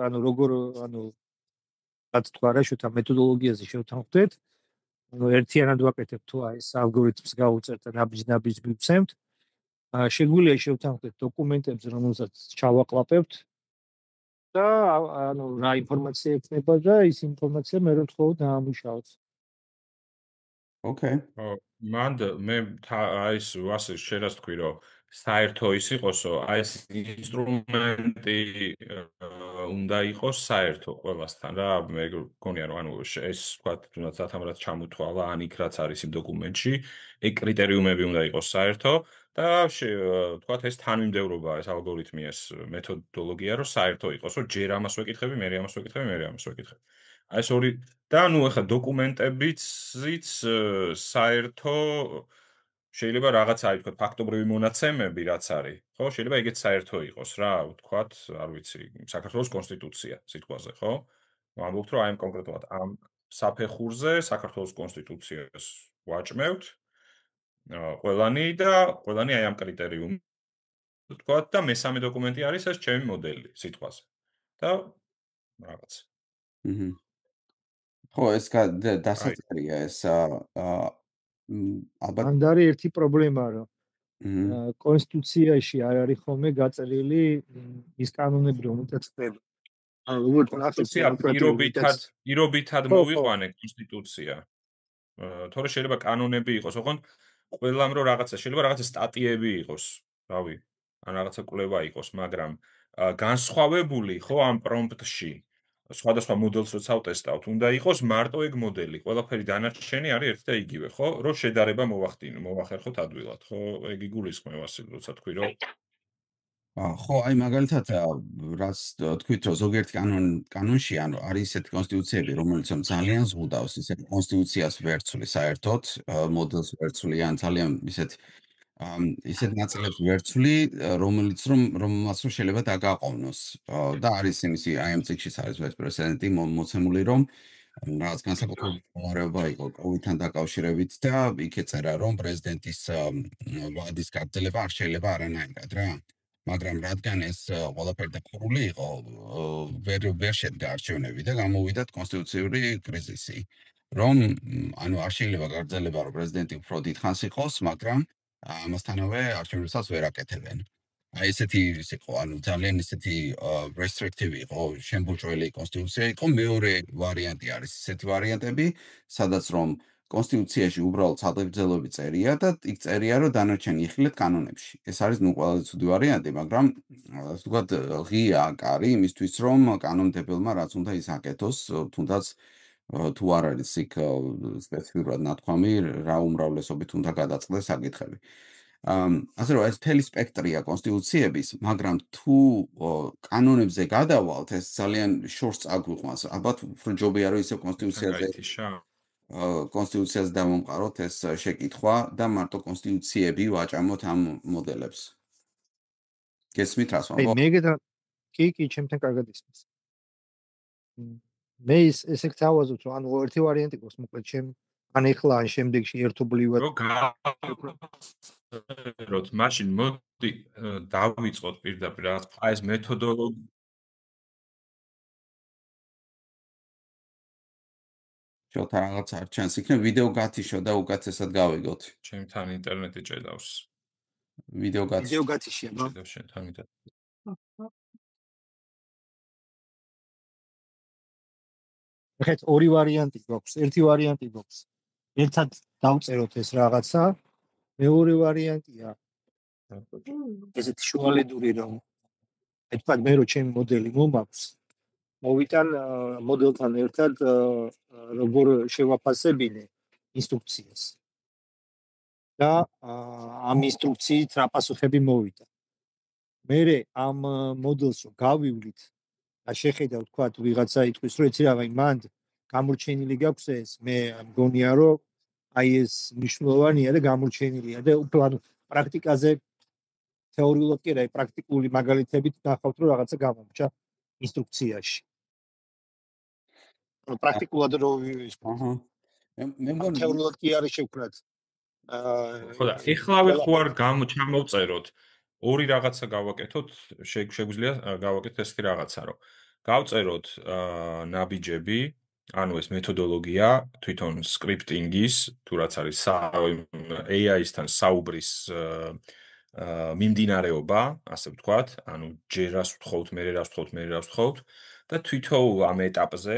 ანუ როგორ ანუ რაც თქვა რა შევთავაზოთ მეთოდოლოგიაზე შევთავაზეთ. ანუ ერთიანად ვაკეთებთ თუ აი ეს ალგორითმს გავუწერთ და ნაბიჯ ვივცემთ. შეგვიძლია შევთავაზოთ დოკუმენტებზე, რომელსაც ჩავაყლაპებთ და ანუ რა ინფორმაცია ექნება და ის ინფორმაცია მე ვთხოვ დაამუშავოთ. Okay. მანდ მე აი ეს ასე შეიძლება თქვი რომ საერთო ის იყოსო აი ეს ინსტრუმენტი უნდა იყოს საერთო ყველასთან რა მე გქონია რომ ანუ ეს თქვა თუნდაც სათამრად ჩამოთვალა ან იქ რაც არის იმ დოკუმენტში ეგ კრიტერიუმები უნდა იყოს საერთო და თქვა ეს თანმიმდევრობა ეს ალგორითმი ეს მეთოდოლოგია რომ საერთო იყოს რომ ჯერ ამას ვეკითხები მე ამას ვეკითხები აი ეს ორი და ნუ ახლა დოკუმენტებიც საერთო შეიძლება რაღაც არის თქვა ფაქტობრივი მონაცემები რაც არის ხო შეიძლება ეგეც საერთო იყოს რა ვთქვათ არ ვიცი საქართველოს კონსტიტუცია სიტყვაზე ხო ვამბობთ რომ აი ამ კონკრეტულად ამ საფეხურზე საქართველოს კონსტიტუციას ვაჭმევთ ყველანი აი ამ კრიტერიუმ ვთქვათ და მესამე დოკუმენტი არის ეს ჩემი მოდელი სიტყვაზე და რაღაც ხო ეს დასაწყერია ეს ალბათ ან არის ერთი პრობლემა რომ კონსტიტუციაში არ არის ხოლმე გაწერილი ის კანონები რომელთაც ხდება ანუ როგორც კონსტიტუცია პირობითად მოვიყვანე კონსტიტუცია თორე შეიძლება კანონები იყოს ოღონდ ყველამ რომ რაღაცა შეიძლება რაღაცა სტატიები იყოს რავი ან რაღაცა კვლევა იყოს მაგრამ განსხვავებული ხო ამ პრომპტში სხვადასხვა მოდელს როცა ავტესტავთ, უნდა იყოს მარტო ეგ მოდელი. ყველაფერი დანარჩენი არის ერთი და იგივე, ხო? რომ შედარება მოვახერხოთ ადვილად, ხო? ეგ იგულისხმება ასეთ, როცა თქვი, რომ ხო, აი მაგალითად, რაც თქვით, რომ ზოგიერთ კანონში ანუ არის ესეთი კონსტიტუციები, რომელიც ძალიან ზღუდავს ისეთ კონსტიტუციას ვერცვლი საერთოდ, მოდელს ვერცვლი ან ძალიან ისეთ ისეთ ნაწილებს ვერცვლი, რომელიც რომელმაც შეიძლება დაგაყოვნოს. და არის იმისი აი ამ წიგნშიც არის პრეზიდენტი მოცემული, რომ რაღაც განსაკუთრებული მდგომარეობა იყო COVID-თან დაკავშირებით და იქ ეწერა, რომ პრეზიდენტის ვადის გაგრძელება არ შეიძლება არანაირად რა. მაგრამ რადგან ეს ყველაფერი დაფარული იყო, ვერ შედგა არჩევნები და გამოვიდა კონსტიტუციური კრიზისი. რომ ანუ არ შეიძლება გაგრძელება, რომ პრეზიდენტი უფრო დიდხანს იყოს, მაგრამ ამასთანავე არჩევნებსაც ვერ აკეთებენ. აი ესეთი ის იყო, ანუ ძალიან ესეთი restrictive იყო, შემბუჭველი კონსტიტუცია იყო. მეორე ვარიანტი არის ესეთი ვარიანტები, სადაც რომ კონსტიტუციაში უბრალოდ საგრძელობი წერია და იქ წერია, რომ დანარჩენი იხილეთ კანონებში. ეს არის ნუ ყველაზე ცუდი ვარიანტი, მაგრამ ასე ვთქვათ, ღია კარი იმისთვის, რომ კანონმდებელმა რაც უნდა ის აკეთოს, თუნდაც თუ არ არის იქ სპეციფიურად ნათქვამი, რა უმრავლესობით უნდა გადაწყდეს საკითხები. ასე რომ ეს მთელი სპექტრია კონსტიტუციების, მაგრამ თუ კანონებზე გადავალთ, ეს ძალიან შორს წაგვიყვანს. ალბათ უფრო ჯობია რომ ისე კონსტიტუციაზე დავამყაროთ ეს შეკითხვა და მარტო კონსტიტუციები ვაჭამოთ ამ მოდელებს. გესმით რას ვამბობ? მე კი, ჩემთან კარგად ისმის. მე ესე გთავაზობთ, რომ ანუ ერთი ვარიანტი გვაქვს, მოკლედ ჩემ ან ეხლა ან შემდეგში ერთობლივად რომ მაშინ მოდი დავიწყოთ პირდაპირ რაღაც აი ეს მეთოდოლოგია შოთა რაღაც არ ჩანს იქნებ ვიდეო გათიშო და უკაცესად გავიგოთ. ჩემთან ინტერნეტი ჭედავს. ვიდეო გათიშია, ბა. ჭედავს შენთან ინტერნეტი. ხეთ ორი ვარიანტი გვაქვს. ერთი ვარიანტი გვაქვს. ერთად დავწეროთ ეს რაღაცა. მეორე ვარიანტია ესეთი შუალედური რომ ეთქვათ მე რო ჩემი მოდელი მომაქვს მოვიტან მოდელთან ერთად როგორ შევაფასებინე ინსტრუქციას და ამ ინსტრუქციით რა პასუხები მოვიდა მე ამ მოდელს რო გავივლით და შეხედავ თქვათ ვიღაცა იტყვის რომ იცი რა მანდ გამორჩენილი გაქვს ეს მე მგონია რომ აი ეს მნიშვნელოვანია და გამორჩენილია და უფრო პრაქტიკაზე თეორიულად კი რა პრაქტიკული მაგალითებით ნახავთ რომ რაღაცა გამომჩა ინსტრუქციაში. პრაქტიკულად რო ის მე მგონი თეორიულად კი არის შევქრათ. ხო და ეხლავე ხო არ ჩამოვწეროთ ორი რაღაცა გავაკეთოთ შეგვიძლია გავაკეთოთ ესეთი რაღაცა რომ გავწეროთ ნაბიჯები ანუ ეს მეთოდოლოგია თვითონ სკრიპტინგის თუ რაც არის AI-სთან საუბრის მიმდინარეობა, ასე ვთქვათ, ანუ ჯერ რას ვთხოვთ, მერე რას ვთხოვთ, მერე რას ვთხოვთ და თვითოულ ამ ეტაპზე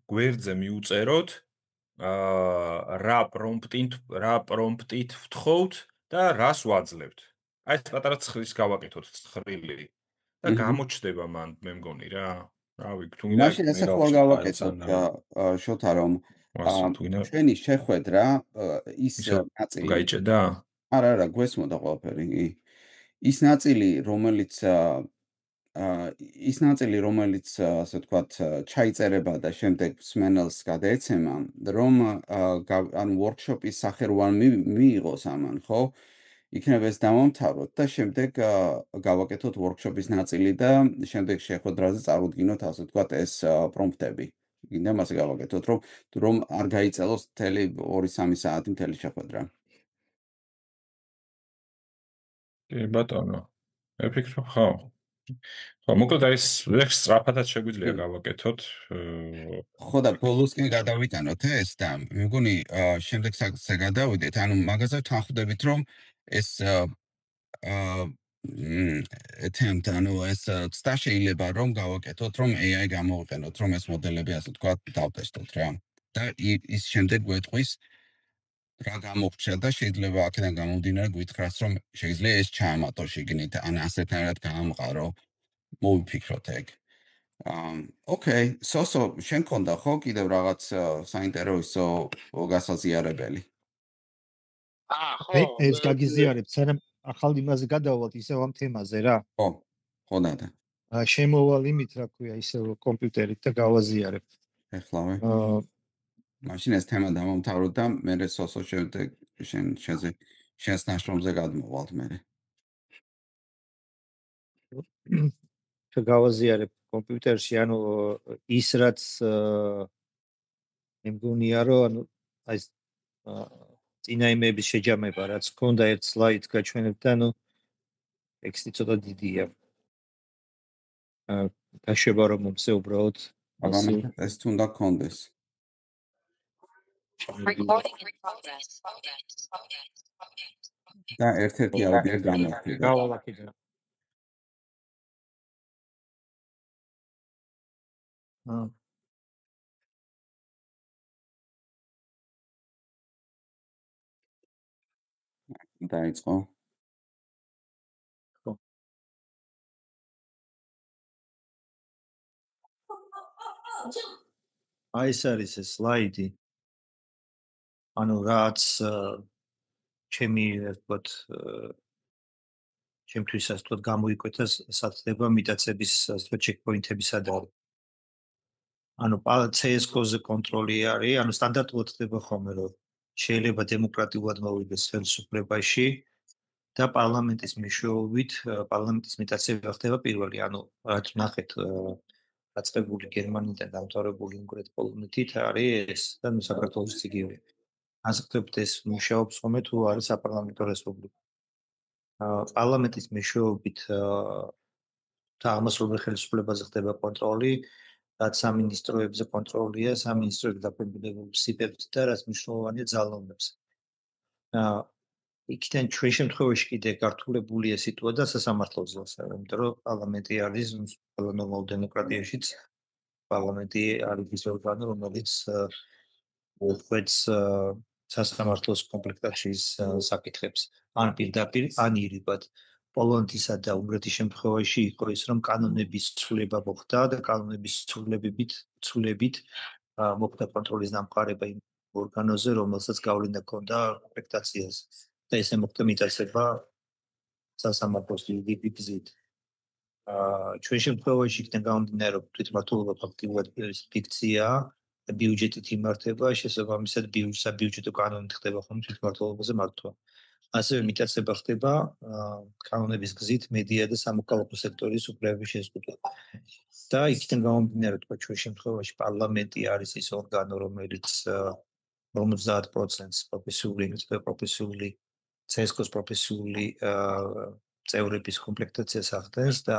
გვერდზე მიუწეროთ რა პრომპტით ვთხოვთ და რას ვაძლევთ. აი ეს პატარა ცხრილის გავაკეთოთ ცხრილი და გამოჩდება მან მე მგონი რა. რავი, თუ გინდა მაშინ ესე ხო გავაკეთოთ შოთა რომ ჩვენი შეხვედრა ის ნაწილი გაიჭედა? არა, გვესმოდა ყველაფერი. ის ნაწილი, რომელიც ასე ვთქვათ, ჩაიწერება და შემდეგ სმენელს გადაეცემა, რომ ანუ ვორქშოპის სახერვან მიიღოს ამან, ხო? იქნება ეს დავამთავროთ და შემდეგ გავაკეთოთ ვორქშოპის ნაწილი და შემდეგ შეხვედრაზე წარუდგინოთ, ასე ვთქვათ, ეს პრომპტები. გინდა მასე გავაკეთოთ, რომ არ გაიწელოს მთელი 2-3 საათი მთელი შეხვედრა. კი ბატონო. მე ვფიქრობ, ხო. ხო, მოკლედ ეს სწრაფადაც შეგვიძლია გავაკეთოთ. ხო და ბოლოსკენ გადავიტანოთ ეს და მე მგონი შემდეგ საკითხზე გადავიდეთ. ანუ მაგაზე თანხმდებით, რომ ეს ანუ ეს ცდა შეიძლება რომ გავაკეთოთ, რომ AI გამოვიყენოთ, რომ ეს მოდელები ასე ვთქვათ, დავტესტოთ რა. და ის შემდეგ გვეტყვის რა გამოგვჭირდა და შეიძლება აქედან გამომდინარე გვითხრას რომ შეიძლება ეს ჩაამატო შიგნით ან ასეთნაირად გაამყარო მოვიფიქროთ ეგ. ოკეი, სოსო შენ კონდა ხო კიდევ რაღაც საინტერესო გასაზიარებელი? ხო, ეს გაგიზიარებ, სანამ ახალ იმაზე გადავალთ ისევ ამ თემაზე რა. ხო და. შემოვალ იმით რა ქვია ისევ კომპიუტერით და გავაზიარებ. ეხლავე. მაშინ ეს თემა დავამთავროთ და მე სოსო შემდეგ შენზე შენს ნაშრომზე გადმოვალთ მე. გავაზიარებ კომპიუტერში, ანუ ის რაც მეგონია რომ ანუ აი წინა იმების შეჯამება რაც ქონდა ერთ სლაიდს გაჩვენებდა, ანუ ტექსტი ცოტა დიდია. გაშვება რომ მომცე უბრალოდ ეს თუნდა გქონდეს. და ერთ-ერთი აუდიო გამოვიდა. გავალაკიდე. დაიწყო. აი ეს არის ეს სლაიდი. ანუ რაც ჩემი ვთქვათ ჩემთვის ასე ვთქვათ გამოიკვეთა სათდება მიტაცების ასე ვთქვათ ჩეკპოინტებისადმი. ანუ CSGO-ზე კონტროლი არის, ანუ სტანდარტულად ხდება ხოლმე რომ შეიძლება დემოკრატიულად მოვიდეს ხელისუფლებაში და პარლამენტის მეშვეობით პარლამენტის მიტაცება ხდება პირველი, ანუ რაც ნახეთ დაწყებული გერმანიდან დამთავრებული კონკრეტ პოლონეთით არის ეს და ნუ საქართველოს იგივე. ასეთებთ ეს მუშაობს ხოლმე თუ არის საპარლამენტო რესპუბლიკა. პარლამენტის მეშვეობით თამასობრივ ხელისუფლებაზე ხდება კონტროლი, რაც სამინისტროებზე კონტროლია, სამინისტროები დაფუძნებული სიპებს და რაც მნიშვნელოვანია ძალოვნებს. იქიდან ჩვენ შემთხვევაში კიდე გართულებულია სიტუაცია სასამართლოზე, იმიტომ რომ პარლამენტი არის ყველა ნორმალურ დემოკრატიაშიც პარლამენტი არის ის ორგანო, რომელიც უწევს სასამართლოს კომპლექტაციის საკითხებს. ან პირდაპირ, ან ირიბად. პოლონეთისა და უნგრეთის შემთხვევაში იყო ის, რომ კანონების ცვლილება მოხდა და კანონების ცვლილებით მოხდა კონტროლის დამყარება იმ ორგანოზე, რომელსაც გავლენა ჰქონდა კომპლექტაციაზე. და ესე მოხდა მიტაცება სასამართლოს გზით. ჩვენ შემთხვევაში იქიდან გამომდინარე, რომ თვითმმართველობა ფაქტიურად ფიქციაა და ბიუჯეტით იმართება, შესაბამისად საბიუჯეტო კანონით ხდება ხოლმე თვითმმართველობაზე მართვა. ასევე მიტაცება ხდება კანონების გზით მედია და სამოქალაქო სექტორის უფლებების შეზღუდვით. და იქიდან გამომდინარე, თქვა ჩვენ შემთხვევაში პარლამენტი არის ის ორგანო, რომელიც 50% პროფესიული CSGO-ს პროფესიული წევრების კომპლექტაციას ახდენს და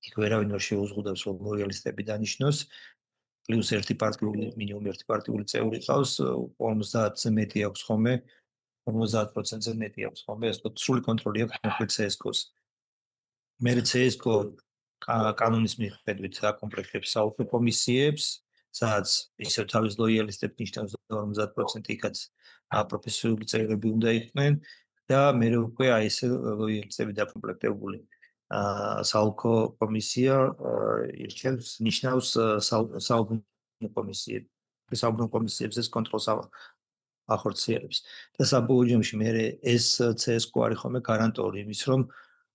იქ ვერავინ არ შეუზღუდავს რომ ლოიალისტები დანიშნოს. პლუს ერთი პარტიული მინიმუმ ერთი პარტიული წევრი ყავს 50-ზე მეტი აქვს ხოლმე 50%-ზე მეტი აქვს ხოლმე ეს სრული კონტროლი აქვს კონკრეტ CSGO-ს. მე CSGO კანონის მიხედვით აკომპლექტებს საუფლო კომისიებს, სადაც ისევ თავის ლოიალისტებს ნიშნავს 50% იქაც პროფესიული წევრები უნდა იყვნენ და მე უკვე აი ეს ლოიალისტები დაკომპლექტებული საუფლო კომისია ირჩევს ნიშნავს საუბნო კომისიები. საუბნო კომისიებს ეს კონტროლს ახორციელებს. და საბოლოო ჯამში მე ეს CSGO არის ხოლმე გარანტორი იმის, რომ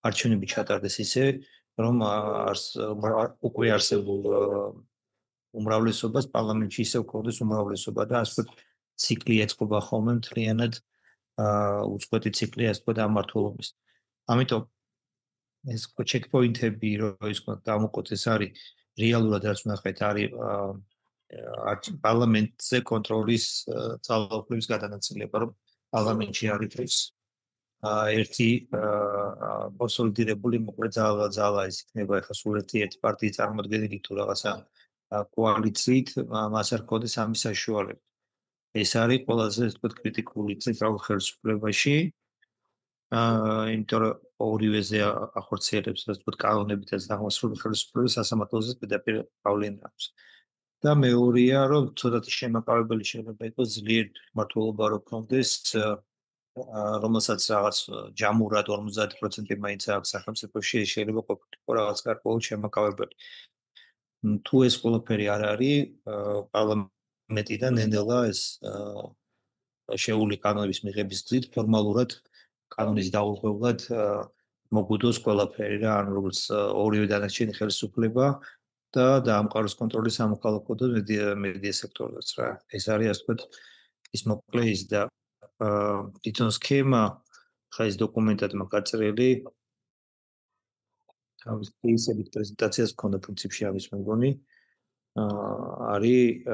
არჩევნები ჩატარდეს ისე, რომ უკვე არსებულ უმრავლესობას პარლამენტში ისევ ქონდეს უმრავლესობა და ასე ციკლი ეწყობა ხოლმე მთლიანად უწყვეტი ციკლი ასე ვთქვათ ამმართველობის. ამიტომ ეს ჩეკპოინტები რომ ის გამოყოთ ეს არის რეალურად რაც ვნახეთ არის პარლამენტზე კონტროლის ძალაუფლების გადანაწილება, რომ პარლამენტში არის ერთი კონსოლიდირებული მოკლე ძალა ის იქნება ახლა სულ ერთი პარტიის წარმოადგენელი თუ რაღაცა კოალიციით მას არ ქონდეს ამის საშუალება. ეს არის ყველაზე ვთქვათ კრიტიკული ცენტრალურ ხელისუფლებაში. იმიტომ რომ ორივეზე ახორციელებს ასე ვთქვათ კანონებითაც აღმასრულებელ ხელისუფლებას სასამართლოზე პირდაპირ გავლენა აქვს. და მეორეა რომ ცოტათი შემაკავებელი შეიძლება იყოს ძლიერ მმართველობა რო ქონდეს რომელსაც რაღაც ჯამურად 50% მაინც აქვს სახელმწიფოში შეიძლება ყოფილიყო რაღაც გარკვეული შემაკავებელი. თუ ეს ყველაფერი არ არის პარლამენტიდან ნელ-ნელა ეს შეეული კანონების მიღების გზით ფორმალურად კანონის დაურღვევლად მოგვიდოს ყველაფერი რა, ანუ როგორც ორივე დანარჩენი ხელისუფლება და დაამყაროს კონტროლი სამოქალაქო და მედია სექტორზეც რა. ეს არის ასე ვთქვათ ის მოკლე ის და თვითონ სქემა ხა ეს დოკუმენტად მაგაწერილი თავის кейსებით პრეზენტაციას მქონდა პრინციპში ამის მეგონი არის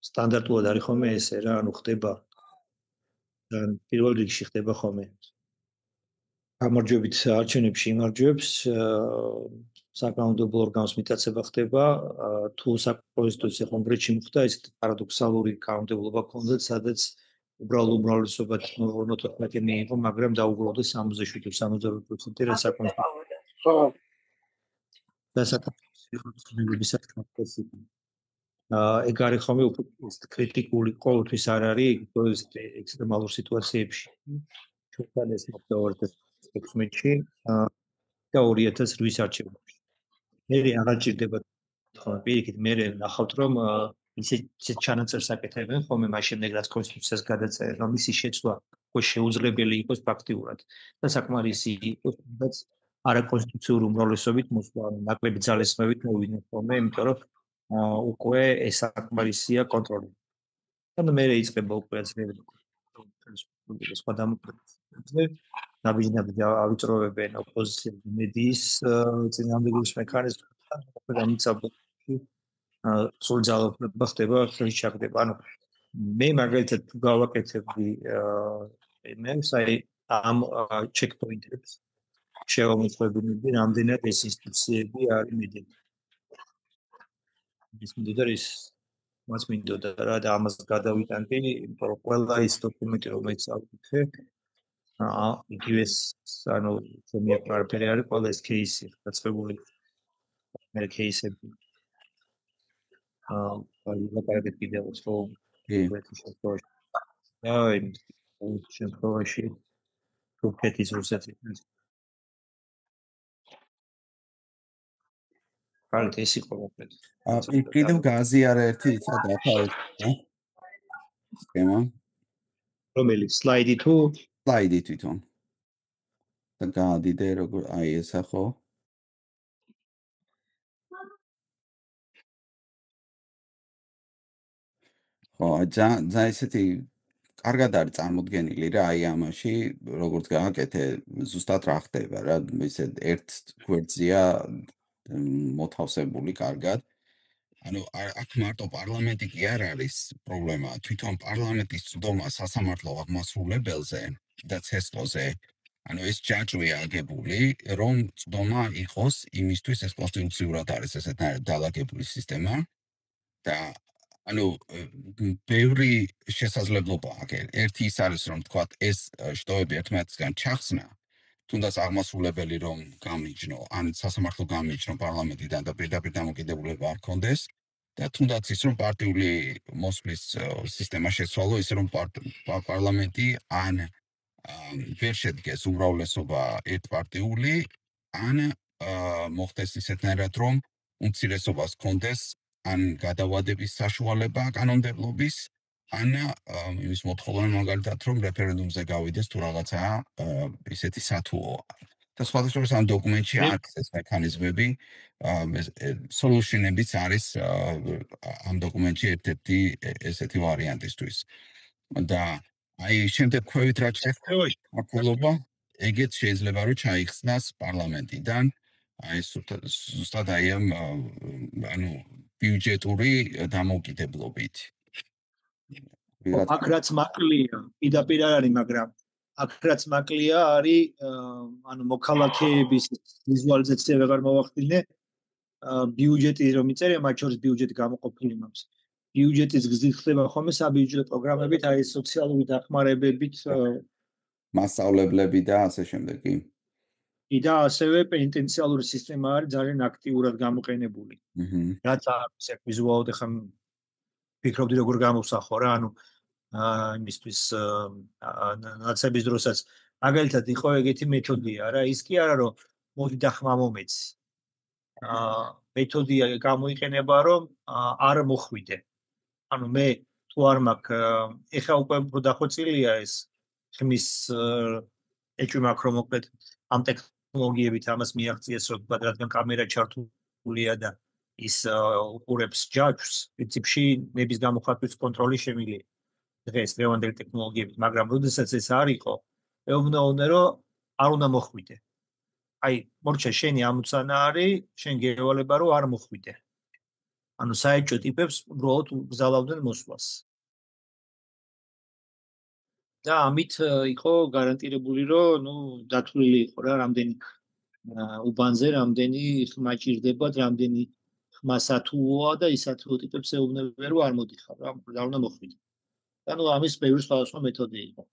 სტანდარტულად არის ხოლმე ესე რა ანუ ხდება პირველ რიგში ხდება ხოლმე გამარჯვებით არჩევნებში იმარჯვებს საკანონმდებლო ორგანოს მიტაცება ხდება თუ საკონსტიტუციო კონგრესში მოხდა ეს პარადოქსალური კანონმდებლობა ქონდათ სადაც უბრალოდ უმრავლესობა 54 მიიღო მაგრამ დაუბრუნდა 67 თუ 68% რა საკონსტიტუციო და საკონსტიტუციო საკითხი ეგ არის ხოლმე კრიტიკული ყოველთვის არ არის ექსტრემალურ სიტუაციებში ჩვენთან ეს მოხდა 2016-ში და 2008 არჩევნებში მე აღარ ჭირდება ხოლმე პირიქით მე ნახავთ რომ ისე ჩანაწერს აკეთებენ ხოლმე მას შემდეგ რაც კონსტიტუციას გადაწერენ რომ ისი შეცვლა უკვე შეუძლებელი იყოს ფაქტიურად და საკმარისი იყოს თუნდაც არაკონსტიტუციური უმრავლესობით მოსვლა ნაკლები ძალისხმევით მოვიდნენ ხოლმე იმიტომ რომ უკვე ეს საკმარისია კონტროლი და მე იწყება უკვე აზრები სხვა დამოკიდებულებზე ნაბიჯ ავიწროვებენ ოპოზიციას მედიის წინააღმდეგობის მექანიზმს და დამიცავდა სულ ძალაუფლება ხდება ხელი ჩაგდება ანუ მე მაგალითად თუ გავაკეთებდი იმენს აი ამ ჩეკპოინტებს შევამოწმებინები რამდენად ეს ინსტიტუციები არის მედიები ის მდიდარის მას მინდოდა რა და ამას გადავიტანდი იმიტომ რომ ყველა ის დოკუმენტი რომელიც ავიქე იგივე ანუ ჩემი არაფერი არის ყველა ეს кейსი დაწყებული მე кейსები ლაპარაკეთ კიდევ რომ აი შემთხვევაში რუსეთის რუსეთის კარგი ეს იყო მოკლედ კიდევ გააზიარა ერთი ცა დაფარეთ სქემა რომელი სლაიდი თუ სლაიდი თვითონ და გადიდე როგორ აი ესა ხო და ესეთი კარგად არის წარმოდგენილი რა აი ამაში როგორც გააკეთე ზუსტად რა ხდება რა ესე ერთ გვერდზეა მოთავსებული კარგად ანუ აქ მარტო პარლამენტი კი არ არის პრობლემა თვითონ პარლამენტის წვდომა სასამართლო აღმასრულებელზე და ცესტოზე ანუ ეს ჯაჭვია აგებული რომ წვდომა იყოს იმისთვის ეს კონსტიტუციურად არის ესეთნაირად დალაგებული სისტემა და ანუ ბევრი შესაძლებლობა აქვს ერთი ის არის რომ თქვა ეს შტოები ერთმანეთისგან ჩახსნა თუნდაც აღმასრულებელი რომ გამიჯნო ან სასამართლო გამიჯნო პარლამენტიდან და პირდაპირ დამოკიდებულება არ ქონდეს და თუნდაც ის რომ პარტიული მოსვლის სისტემა შეცვალო ისე რომ პარლამენტი ან ვერ შედგეს უმრავლესობა ერთპარტიული ან მოხდეს ისეთნაირად რომ უმცირესობას ქონდეს ან გადავადების საშუალება კანონმდებლობის ან იმის მოთხოვნა მაგალითად რომ რეფერენდუმზე გავიდეს თუ რაღაცა ისეთი სათუოა და სხვადასხვა ამ დოკუმენტში არის ეს მექანიზმები სოლუშენებიც არის ამ დოკუმენტში ერთ-ერთი ესეთი ვარიანტისთვის და აი შემდეგ ქვევით რა შეეხება ეგეც შეიძლება რომ ჩაიხსნას პარლამენტიდან აი ზუსტად აი ამ ანუ ბიუჯეტური დამოუკიდებლობით აქ რაც მაკლია პირდაპირ არ არის მაგრამ აქ რაც მაკლია არის ანუ მოქალაქეების ვიზუალიზაცია ვეღარ მოვახდინე ბიუჯეტი რომ იწერია მათ შორის ბიუჯეტი გამოყოფილი მაქვს ბიუჯეტის გზით ხდება ხოლმე საბიუჯეტო პროგრამებით აი სოციალური დახმარებებით მასშტაბლებლები და ასე შემდეგ და ასევე პენიტენციალური სისტემა არის ძალიან აქტიურად გამოყენებული რაც არის ეს ვიზუალურად ხომ ფიქრობდი როგორ გამოვსახო რა ანუ იმისთვის ნაცების დროსაც მაგალითად იყო ეგეთი მეთოდია რა ის კი არა რომ მოდი დახმა მომეცი მეთოდია გამოიყენება რომ არ მოხვიდე ანუ მე თუ არ მაქვს ეხა უკვე უფრო დახვეწილია ეს ხმის ეჭვი მაქვს რომ მოკლედ ამ ტექნოლოგიებით ამას მიაღწიეს რომ რადგან კამერა ჩართულია და ის უყურებს ჯაჭვს პრინციპში ნების გამოხატვის კონტროლი შემიძლია დღეს დღევანდელი ტექნოლოგიებით მაგრამ როდესაც ეს არ იყო ეუბნაოდნენ რომ არ უნდა მოხვიდე. აი, მორჩა შენი ამოცანა არის, შენ გევალება რომ არ მოხვიდე. ანუ საერთო ტიპებს უბრალოდ გზავნდნენ მოსვლას. და ამით იყო გარანტირებული რომ დათვლილი იყო რა რამდენი უბანზე რამდენი ხმა ჭირდება, რამდენი ხმა სათულოა და ის სათულო ტიპებს ეუბნებიან რომ არ მოდიხარ რა, არ უნდა მოხვიდე. ანუ ამის ბევრი სხვადასხვა მეთოდი იყო.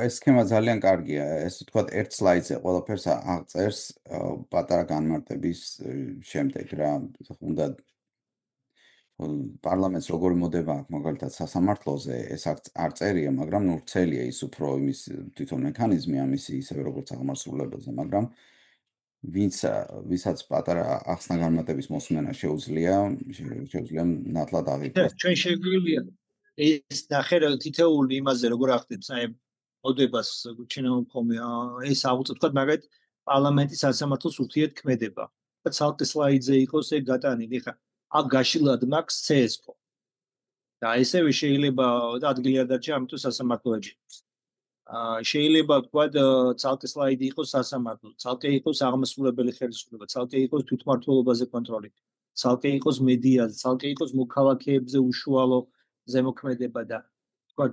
ეს სქემა ძალიან კარგია. ესე ვთქვათ, ერთ სლაიდზე ყველაფერს აღწერს პატარა განმარტების შემდეგ რა. უნდა პარლამენტს როგორი მოდება აქვს მაგალითად სასამართლოზე, ეს არ წერია, მაგრამ ვრცელია ის უფრო იმის თვითონ მექანიზმი ამისი ისევე როგორც აღმასრულებელზე, მაგრამ ვისაც პატარა ახსნა განმარტების მოსმენა შეუძლია ნათლად აღიქვას. ჩვენ შეგვიძლია ეს ნახე თითოეული იმაზე როგორ ახდებს აი მოდებას ჩინამოქმე ეს აუწევთ თქვა მაგალითად პარლამენტის სასამართლოს ურთიერთქმედება და ცალკე სლაიდზე იყოს ეგ გატანილი ხა აქ გაშილად მაქვს CSGO და ესევე შეიძლება და ადგილი არ დარჩა ამიტომ სასამართლო ეჯებს შეიძლება თქვა ცალკე სლაიდი იყოს სასამართლო ცალკე იყოს აღმასრულებელი ხელისუფლება ცალკე იყოს თვითმმართველობაზე კონტროლი ცალკე იყოს მედიაზე ცალკე იყოს მოქალაქეებზე უშუალო ზემოქმედება და თქვა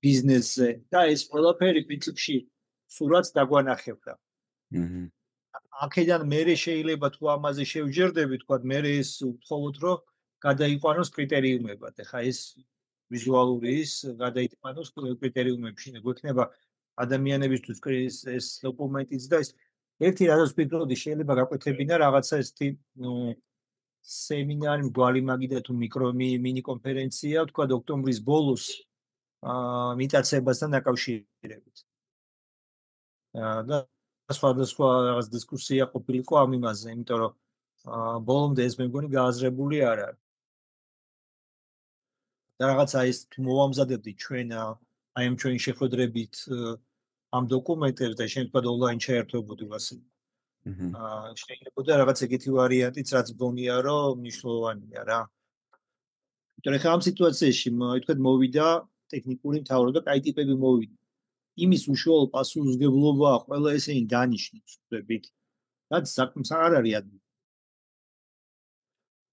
ბიზნესზე და ეს ყველაფერი პრინციპში სურათს დაგვანახებდა. აქედან მე შეიძლება თუ ამაზე შევჯერდები, თქვა მე ეს ვთხოვოთ, რომ გადაიყვანოს კრიტერიუმებად. ეხა ეს ვიზუალური ის გადაიყვანოს კრიტერიუმებში. გვექნება ადამიანებისთვის ეს დოკუმენტიც და ეს ერთი რაღაც ვფიქრობდი შეიძლება გაკვეთებინა რაღაცა ესეთი სემინარი, მგვალი მაგიდა თუ მინი კონფერენცია, თქვა ოქტომბრის ბოლოს მიტაცებასთან დაკავშირებით. და სხვადასხვა რაღაც დისკუსია ყოფილიყო ამ იმაზე, იმიტომ რომ ბოლომდე ეს მე მგონი გააზრებული არ არის. და რაღაცა ის თუ მოვამზადებდი ჩვენ აი ამ ჩვენი შეხვედრებით ამ დოკუმენტებს და შენ თქვა ონლაინ შეერთებოდი ვასილ. შეიძლება რაღაც ეგეთი ვარიანტიც რაც გონია რომ მნიშვნელოვანია რა. იმიტომ რომ ამ სიტუაციაში თქვა მოვიდა ტექნიკური მთავრობა და კაი ტიპები მოვიდა. იმის უშუალო პასუხისმგებლობა ყველა ესენი დანიშნავს ვთქვით. რაც საქმეს არ არის ადვილი.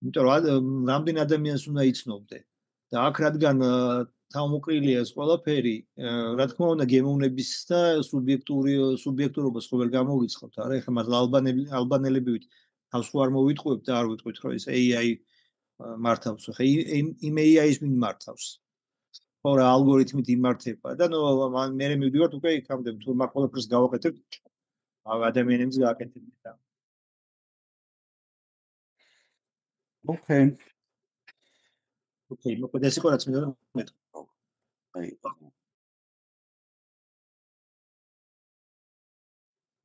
იმიტომ რომ რამდენ ადამიანს უნდა იცნობდე და აქ რადგან თავმოყრილია ეს ყველაფერი, რა თქმა უნდა გემოვნების და სუბიექტურობას ხო ვერ გამოვიწყობთ, არა? ეხლა მას ალბანელები თავს ხო არ მოვიტყუებთ და არ ვიტყვით რომ ეს AI მართავს. ეხლა იმ AI-ს ვინ მართავს? ხო რა ალგორითმით იმართება და მე მივდივართ უკვე იქამდე თუ მაგ ყველაფერს გავაკეთებ ადამიანებს გააკეთებთ და Okay. Okay, მოკლედ ეს იყო რაც მინდა მეთქვა. აი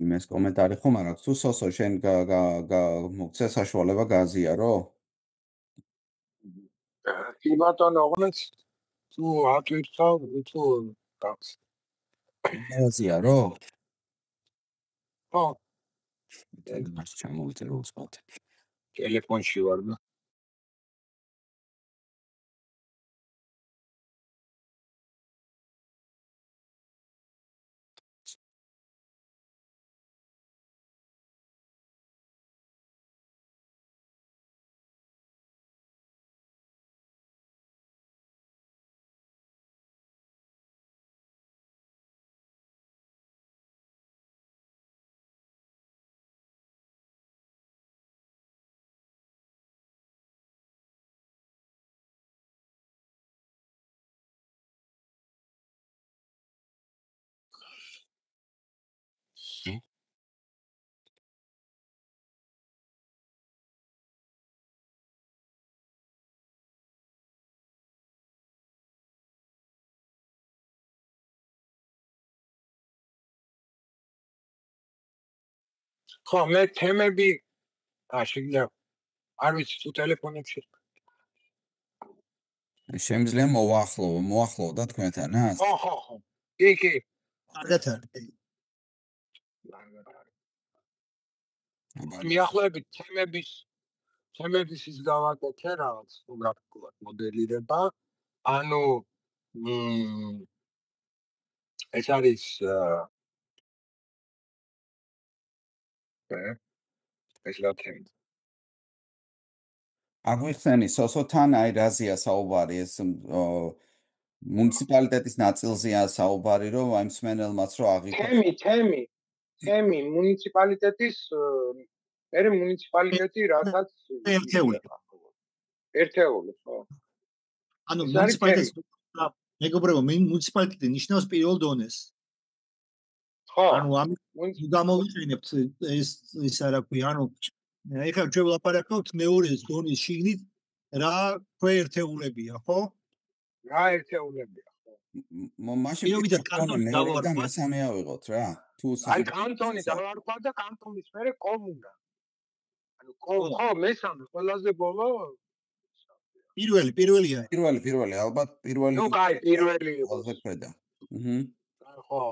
იმეს კომენტარი ხომ არ აქვს თუ სოსო შენ მოგცე საშუალება გააზიარო? კი ბატონო, ოღონდ თუ ატვირთავ თუ გავს. გააზიარო? ხო, მას ჩამოვიწერო უცბად. ტელეფონში ვარ და ხო, მე თემები შეიძლება არ ვიცი თუ ტელეფონებში შემიძლია მოახლოვო და თქვენთანაც? ხო. კი. კარგად არის. მიახლოებით თემების ის გავაკეთე რაღაც გრაფიკულად მოდელირება. ანუ ეს არის ეს ლათემი. აგვიხსენი სოსოთან აი რაზეა საუბარი ეს მუნიციპალიტეტის ნაწილზეა საუბარი რომ აი მსმენელმაც რომ აღიქვას თემი მუნიციპალიტეტის მერე მუნიციპალიტეტი რაღაც ერთეული ხო ანუ მუნიციპალიტეტის მეგობრებო მუნიციპალიტეტი ნიშნავს პირველ დონეს ხო ანუ ამ გამოვიყენებთ ეს არა ქვია ანუ ეხლა ჩვენ ვლაპარაკობთ მეორე დონის შიგნით რა ერთეულებია ხო რა ერთეულებია მაშინ კანტონი მეორე და მესამე ავიღოთ რა თუ აი კანტონი დავარქვა და კანტონის მერე კომუნა ანუ ხო მესამე ყველაზე ბოლო პირველია პირველი ალბათ პირველი ნუ კაი პირველი ყველაზე ქვედა ხო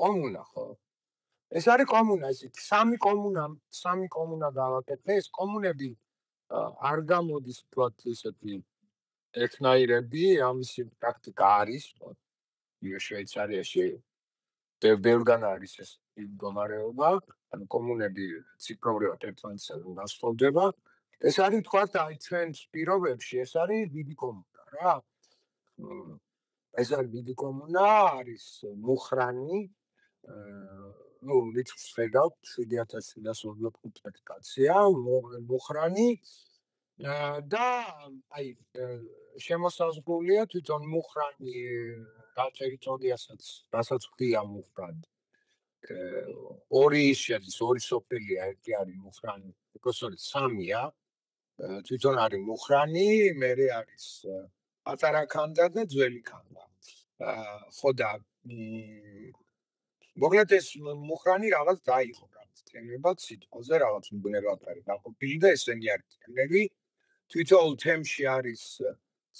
კომუნა ხო ეს არის კომუნა ისეთი სამი კომუნა დავაკეთე ეს კომუნები არ გამოდის თქვათ ისეთი ერთნაირები ამისი პრაქტიკა არის შვეიცარიაში ბევრგან არის ეს მდგომარეობა ანუ კომუნები ციფრობრივად ერთმანეთსთან გასწორდება ეს არის თქვათ აი ჩვენს პირობებში ეს არის დიდი კომუნა რა ეს არის დიდი კომუნა არის მუხრანი ну რიცხვს ხედავთ 7745 კაცია მუხრანი და აი შემოსაზღვრულია თვითონ მუხრანი გაწერიტოდიასაც რასაც ხდია მუხრანი ორი შედის ორი სოფელია ერთი არის მუხრანი უბრალოდ სამია თვითონ არის მუხრანი მერე არის პატარა ქანდა და ძველი ქანდა ხო და მოკლედ ეს მუხრანი რაღაც დაიღო რაღაც თემებად სიტყვაზე რაღაც უბნებად არის დაყოფილი და ესენი არის თემები თვითონ თემში არის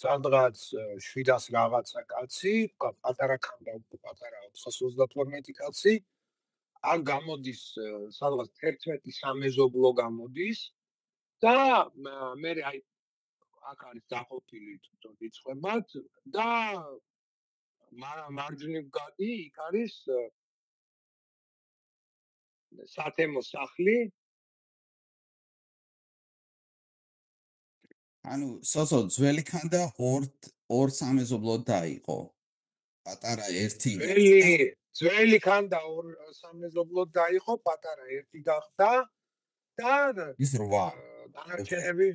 სადღაც 700 რაღაცა კაცი პატარა ქანდა პატარა 432 კაცი ან გამოდის სადღაც 11 სამეზობლო გამოდის და მე აი აქ არის დაყოფილი თვითონ რიცხვებად და მარჯვნივ გადი იქ არის სათემო სახლი ანუ სოსო ძველი ქანდა ორ სამეზობლო დაიყო პატარა ერთი ძველი ქანდა ორ სამეზობლო დაიყო პატარა ერთი გახდა და ის რვა დანარჩენები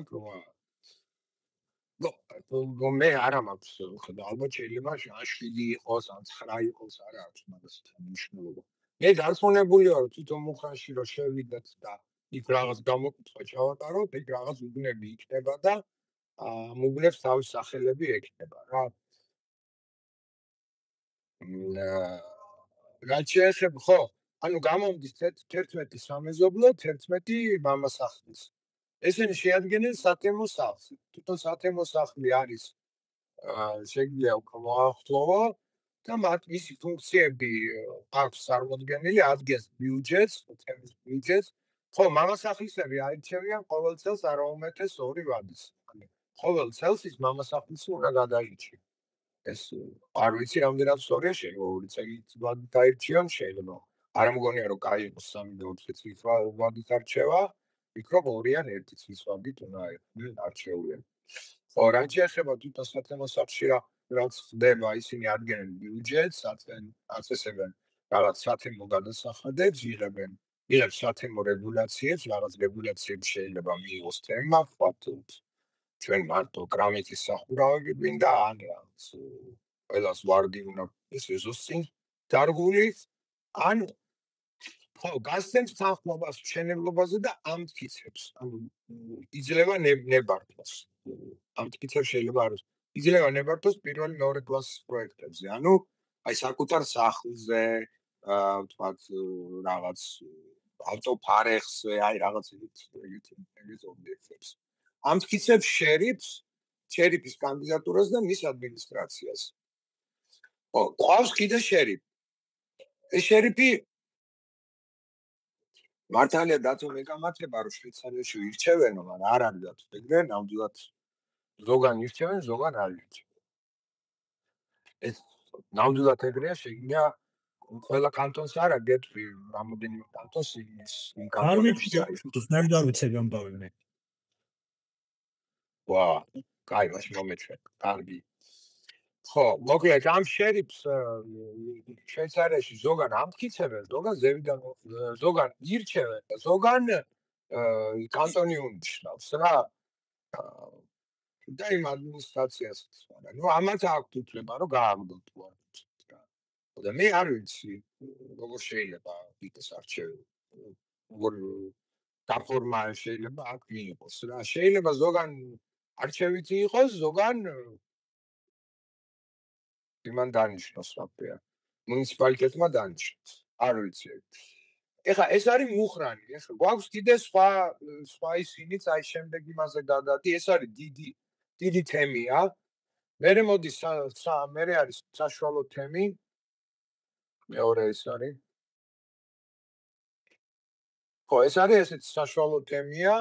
აქ რვა მე არ მაქვს ხედა ალბათ შეიძლება 7 იყოს ან 9 იყოს არა აქვს მაგას მნიშვნელობა მე დარწმუნებული ვარ თვითონ მუხრანში რომ შევიდეთ და იქ რაღაც გამოკითხვა ჩავატაროთ იქ რაღაც უბნები იქნება და მუბნებს თავის სახელები ექნება რა რაც შეეხება ხო ანუ გამომდის 11 სამეზობლო 11 მამასახლის ესენი შეადგენენ სათემო სახლს თვითონ სათემო სახლი არის შეგვიძლია უკვე მოახსოვო და მათ მისი ფუნქციები აქვს წარმოდგენილი ადგენს ბიუჯეტს ხო მამასახლისები აირჩევიან ყოველ წელს არაუმეტეს 2 ვადის ყოველ წელს ის მამასახლისი უნდა გადაირჩიო ეს არ ვიცი რამდენად სწორია შეიძლება 2 წელით ვადით აირჩიონ შეიძლება არ მგონია რომ კაი იყოს 3 და 4 წელით ვადით არჩევა ვფიქრობ 2 ან 1 წლის ვადით უნდა არჩეულიყო ხო რაც შეეხება თვითონ სათემო სახლში რაც ხდება ისინი ადგენენ ბიუჯეტს აწესებენ რაღაც სათემო გადასახადებს იღებენ სათემო რეგულაციებს რაღაც რეგულაციები შეიძლება მიიღოს თემა ვთქვათ ჩვენ მარტო კრამიტის სახურავები გვინდა ან რაღაც ყველას ვარდი უნდა ესოს წინ დარგული ან ხო გასცემს თანხმობას მშენებლობაზე და ამტკიცებს ანუ იძლევა ნებართვას ამტკიცებს შეიძლება არის იძლევა ნებართვას პირველი მეორე კლასის პროექტებზე ანუ აი საკუთარ სახლზე ვთქვათ რაღაც ავტოფარეხზე აი რაღაც ეგეთ ობიექტებს ამტკიცებს შერიფის კანდიდატურას და მის ადმინისტრაციას ხო ყავს კიდე შერიფი ეს შერიფი მართალია დათო მეკამათება რომ შვეიცარიაში ირჩევენო მაგრამ არ არის დათო ეგრე ნამდვილად ზოგან ირჩევენ ზოგან არ ირჩევენ ეს ნამდვილად ეგრეა, შეგვიძლია ყველა კანტონს არა გეტყვი რამოდენიმე კანტონს ის არ ვიცი, ნაირად არ ვიცი ამბავი მე. ვა, კაი, მაშინ მომეჩვენ. კარგი. ხო, მოკლედ ამ შერიფს შვეიცარიაში ზოგან ამტკიცებენ, ზოგან ირჩევენ, ზოგან კანტონი უნიშნავს რა. და იმ ადმინისტრაციასაც არა. ნუ ამათ აქვთ უფლება, რომ გააგდოთ თუ არ ვიცით რა. და მე არ ვიცი, როგორ შეიძლება იქეს არჩევი. როგორ გაფორმა შეიძლება აქ მიიღოს რა. შეიძლება ზოგან არჩევითი იყოს, ზოგან იმან დანიშნოს რაფია. მუნიციპალიტეტმა დანიშნოს. არ ვიცი. ეხლა ეს არის მუხრანი, ეხლა გვაქვს კიდე სხვა ისინიც აი შემდეგ იმაზე გადადი, ეს არის დიდი თემია. მერე მოდის მერე არის საშუალო თემი. მეორე ეს არის. ხო, ეს არის ესეც საშუალო თემია.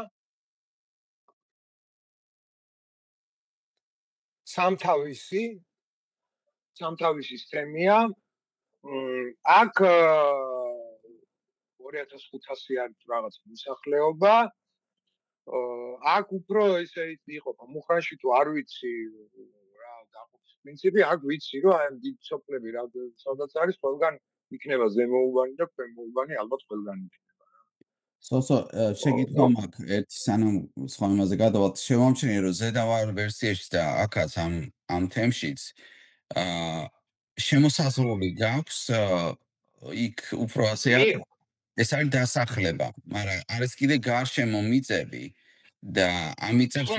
სამთავისის თემია. აქ 2500 არის რაღაც მოსახლეობა. აქ უფრო ესე იყოფა მუხრანში თუ არ ვიცი რა დაყოფის პრინციპი, აქ ვიცი რომ აი დიდ სოფლები რა სადაც არის, ყველგან იქნება ზემოუბანი და ქვემოუბანი, ალბათ ყველგან იქნება რა. სოსო, შეგიძლია მაქვს ერთი სანამ სხვა იმაზე გადავალთ, შევამჩნიე რომ ზედავარ ვერსიაში და აქაც ამ თემშიც შემოსაზღვრული გაქვს იქ უფრო ასეა ეს არის დასახლება, მაგრამ არის კიდე გარშემო მიწები და ამ მიწებს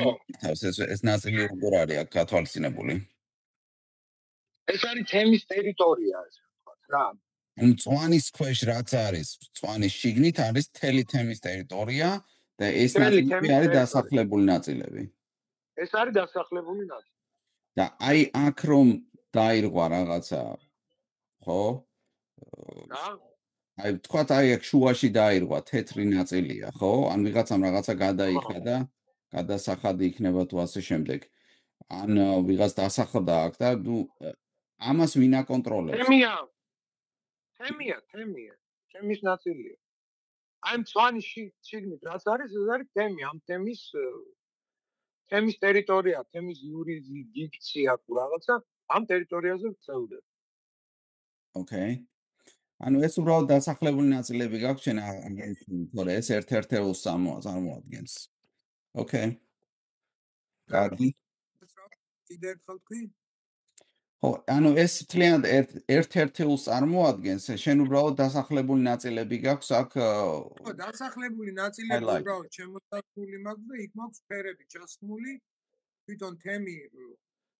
ეს ნაწილი როგორ არის აქ გათვალისწინებული? ეს არის თემის ტერიტორია, ასე ვთქვათ რა. მწვანის ქვეშ რაც არის, მწვანის შიგნით არის მთელი თემის ტერიტორია და ეს ნაწილები არის დასახლებული ნაწილები. ეს არის დასახლებული ნაწილი. და აი აქ რომ დაირღვა რაღაცა, ხო? და აი თქვათ აი აქ შუაში დაირღვა თეთრი ნაწილია, ხო? ან ვიღაცამ რაღაცა გადაიხადა და გადასახადი იქნება თუ ასე შემდეგ. ან ვიღაც დასახლდა აქ და ნუ ამას ვინ აკონტროლებს? თემია. თემის ნაწილია. აი მწვანის შიგნით რაც არის, ეს არის თემი, ამ თემის ტერიტორია, თემის იურისდიქცია თუ რაღაცა, ამ ტერიტორიაზე ვწევდები. ოკეი. ანუ ეს უბრალოდ დასახლებული ნაწილები გაქვს შენ თორე ეს ერთ-ერთეულს წარმოადგენს. ოკეი. კარგი. კიდე ერთხელ თქვი? ხო, ანუ ეს მთლიანად ერთ-ერთეულს წარმოადგენს, შენ უბრალოდ დასახლებული ნაწილები გაქვს აქ ხო, დასახლებული ნაწილები უბრალოდ შემოსაზღვრული მაქვს და იქ მაქვს ფერები ჩასხმული. თვითონ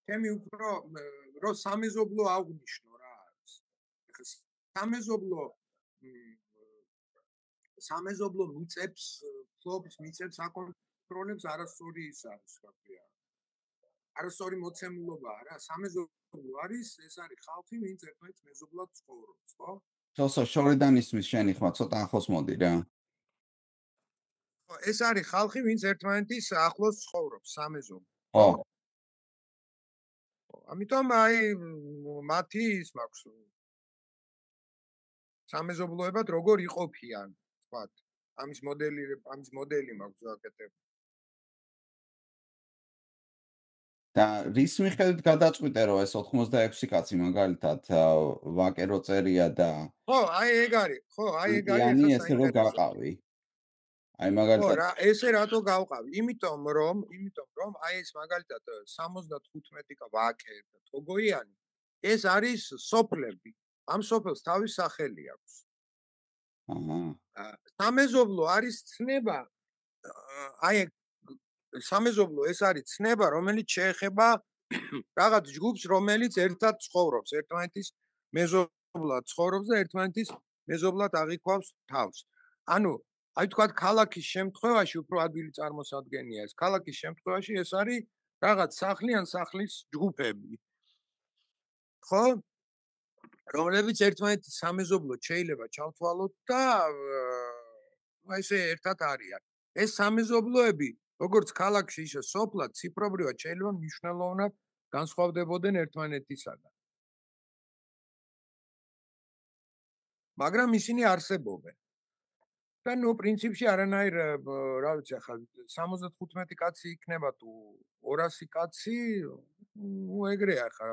თემი უფრო რომ სამეზობლო აღნიშნო რა არის. სამეზობლო მიწებს, ფლობს მიწებს აკონტროლებს არასწორი ის არის, რა. არასწორი მოცემულობაა რა. სამეზობლო არის, ეს არის ხალხი, ვინც ერთმანეთს მეზობლად ცხოვრობს, ხო? თოსო შორიდან ისმის შენი ხმა, ცოტა ახლოს მოდი რა. ხო, ეს არის ხალხი, ვინც ერთმანეთის ახლოს ცხოვრობს, სამეზობლო. ხო. ამიტომ აი მათი ის მაქვს სამეზობლოებად როგორ იყოფიან, თქვათ. ამის მოდელი მაქვს გაკეთებული. და რის მიხედვით გადაწყვიტე რომ ეს 86 კაცი მაგალითად ვაკერო წერია და ხო, აი ეგ არის.იანი ესე რომ გაყავი. აი მაგალითად ხო რა, ესე რატო გავყავი? იმიტომ რომ აი ეს მაგალითად 75 ვაკე და თოგოიანი ეს არის სოფლები. ამ სოფელს თავის სახელი აქვს. აჰა. სამეზობლო არის ცნება. აი სამეზობლო ეს არის ცნება, რომელიც შეეხება რაღაც ჯგუფს, რომელიც ერთად ცხოვრობს, ერთმანეთის მეზობლად ცხოვრობს და ერთმანეთის მეზობლად აღიქვავს თავს. ანუ აი თქვათ ქალაქის შემთხვევაში უფრო ადვილი წარმოსადგენია ეს. ქალაქის შემთხვევაში ეს არის რაღაც სახლი ან სახლის ჯგუფები. ხო? რომლებიც ერთმანეთის სამეზობლოდ შეიძლება ჩავთვალოთ და ესე ერთად არიან. ეს სამეზობლოები, როგორც ქალაქში, ისე სოფლად, ციფრობრივად შეიძლება მნიშვნელოვნად განსხვავდებოდნენ ერთმანეთისაგან. მაგრამ ისინი არსებობენ. და ნუ პრინციპში არანაირ რა ვიცი ახლა 75 კაცი იქნება თუ 200 კაცი ნუ ეგრეა ახლა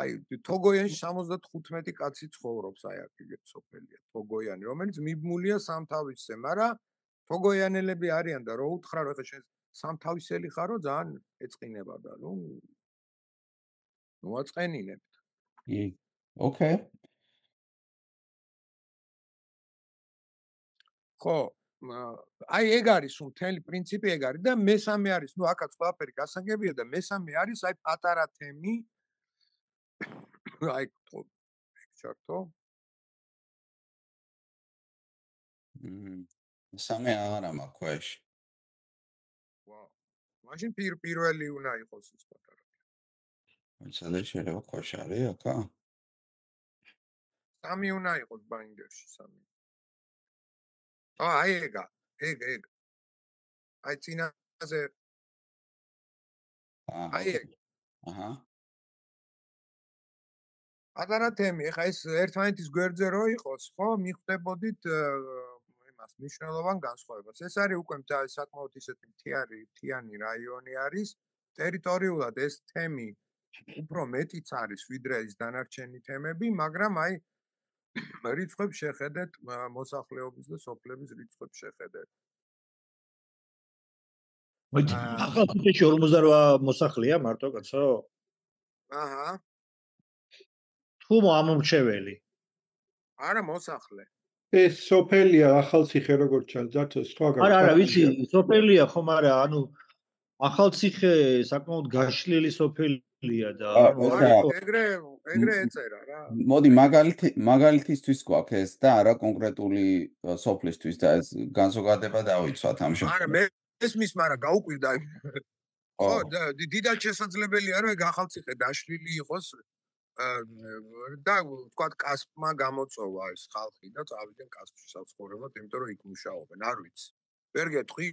აი თოგოიანში 75 კაცი ცხოვრობს აი აქ ეგეთ სოფელია თოგოიანი რომელიც მიბმულია სამთავისზე მაგრამ თოგოიანელები არიან და რო უთხრა რომ ხა შენ სამთავისელი ხარო ძალიან ეწყინება და ნუ აწყენინებთ ოკეი ხო აი ეგ არის მთელი პრინციპი ეგ არის და მესამე არის ნუ აქაც ყველაფერი გასაგებია და მესამე არის აი პატარა თემი აი ჩართო მესამე აღარა მაქვს ქვეშ ვაუ მაშინ პირველი უნდა იყოს ის პატარა სადაც შეიძლება ქვეშ არის აკა სამი უნდა იყოს ბაინდერში სამი აი ეგ აი წინაზე აი ეგ აჰა პატარა თემი ეხა ეს ერთმანეთის გვერდზე რო იყოს ხო მიხვდებოდით იმას მნიშვნელოვან განსხვავებას ეს არის უკვე საკმაოდ ისეთი მთიანი რაიონი არის ტერიტორიულად ეს თემი უფრო მეტიც არის ვიდრე ის დანარჩენი თემები მაგრამ აი რიცხვებს შეხედეთ მოსახლეობის და სოფლების რიცხვებს შეხედეთ ახალციხეში 48 მოსახლეა მარტო კაცო აჰა თუ ამომრჩეველი არა მოსახლე ეს სოფელია ახალციხე როგორც ჩანს სხვა არა ვიცი სოფელია ხომ არა ანუ ახალციხე საკმაოდ გაშლილი სოფელია და ეგრე ეწერა რა მოდი მაგალითისთვის გვაქვს ეს და არა კონკრეტული სოფლისთვის და ეს განზოგადება დავიცვათ ამ შემთხვევაში არა მე ესმის მაგრამ გაუკვირდა ხო დიდად შესაძლებელია რომ ეგ ახალციხე დაშლილი იყოს და თქვა კასპმა გამოწოვა ეს ხალხი და წავიდნენ კასპში საცხოვრებლად იმიტომ რომ იქ მუშაობენ არ ვიცი ვერ გეტყვი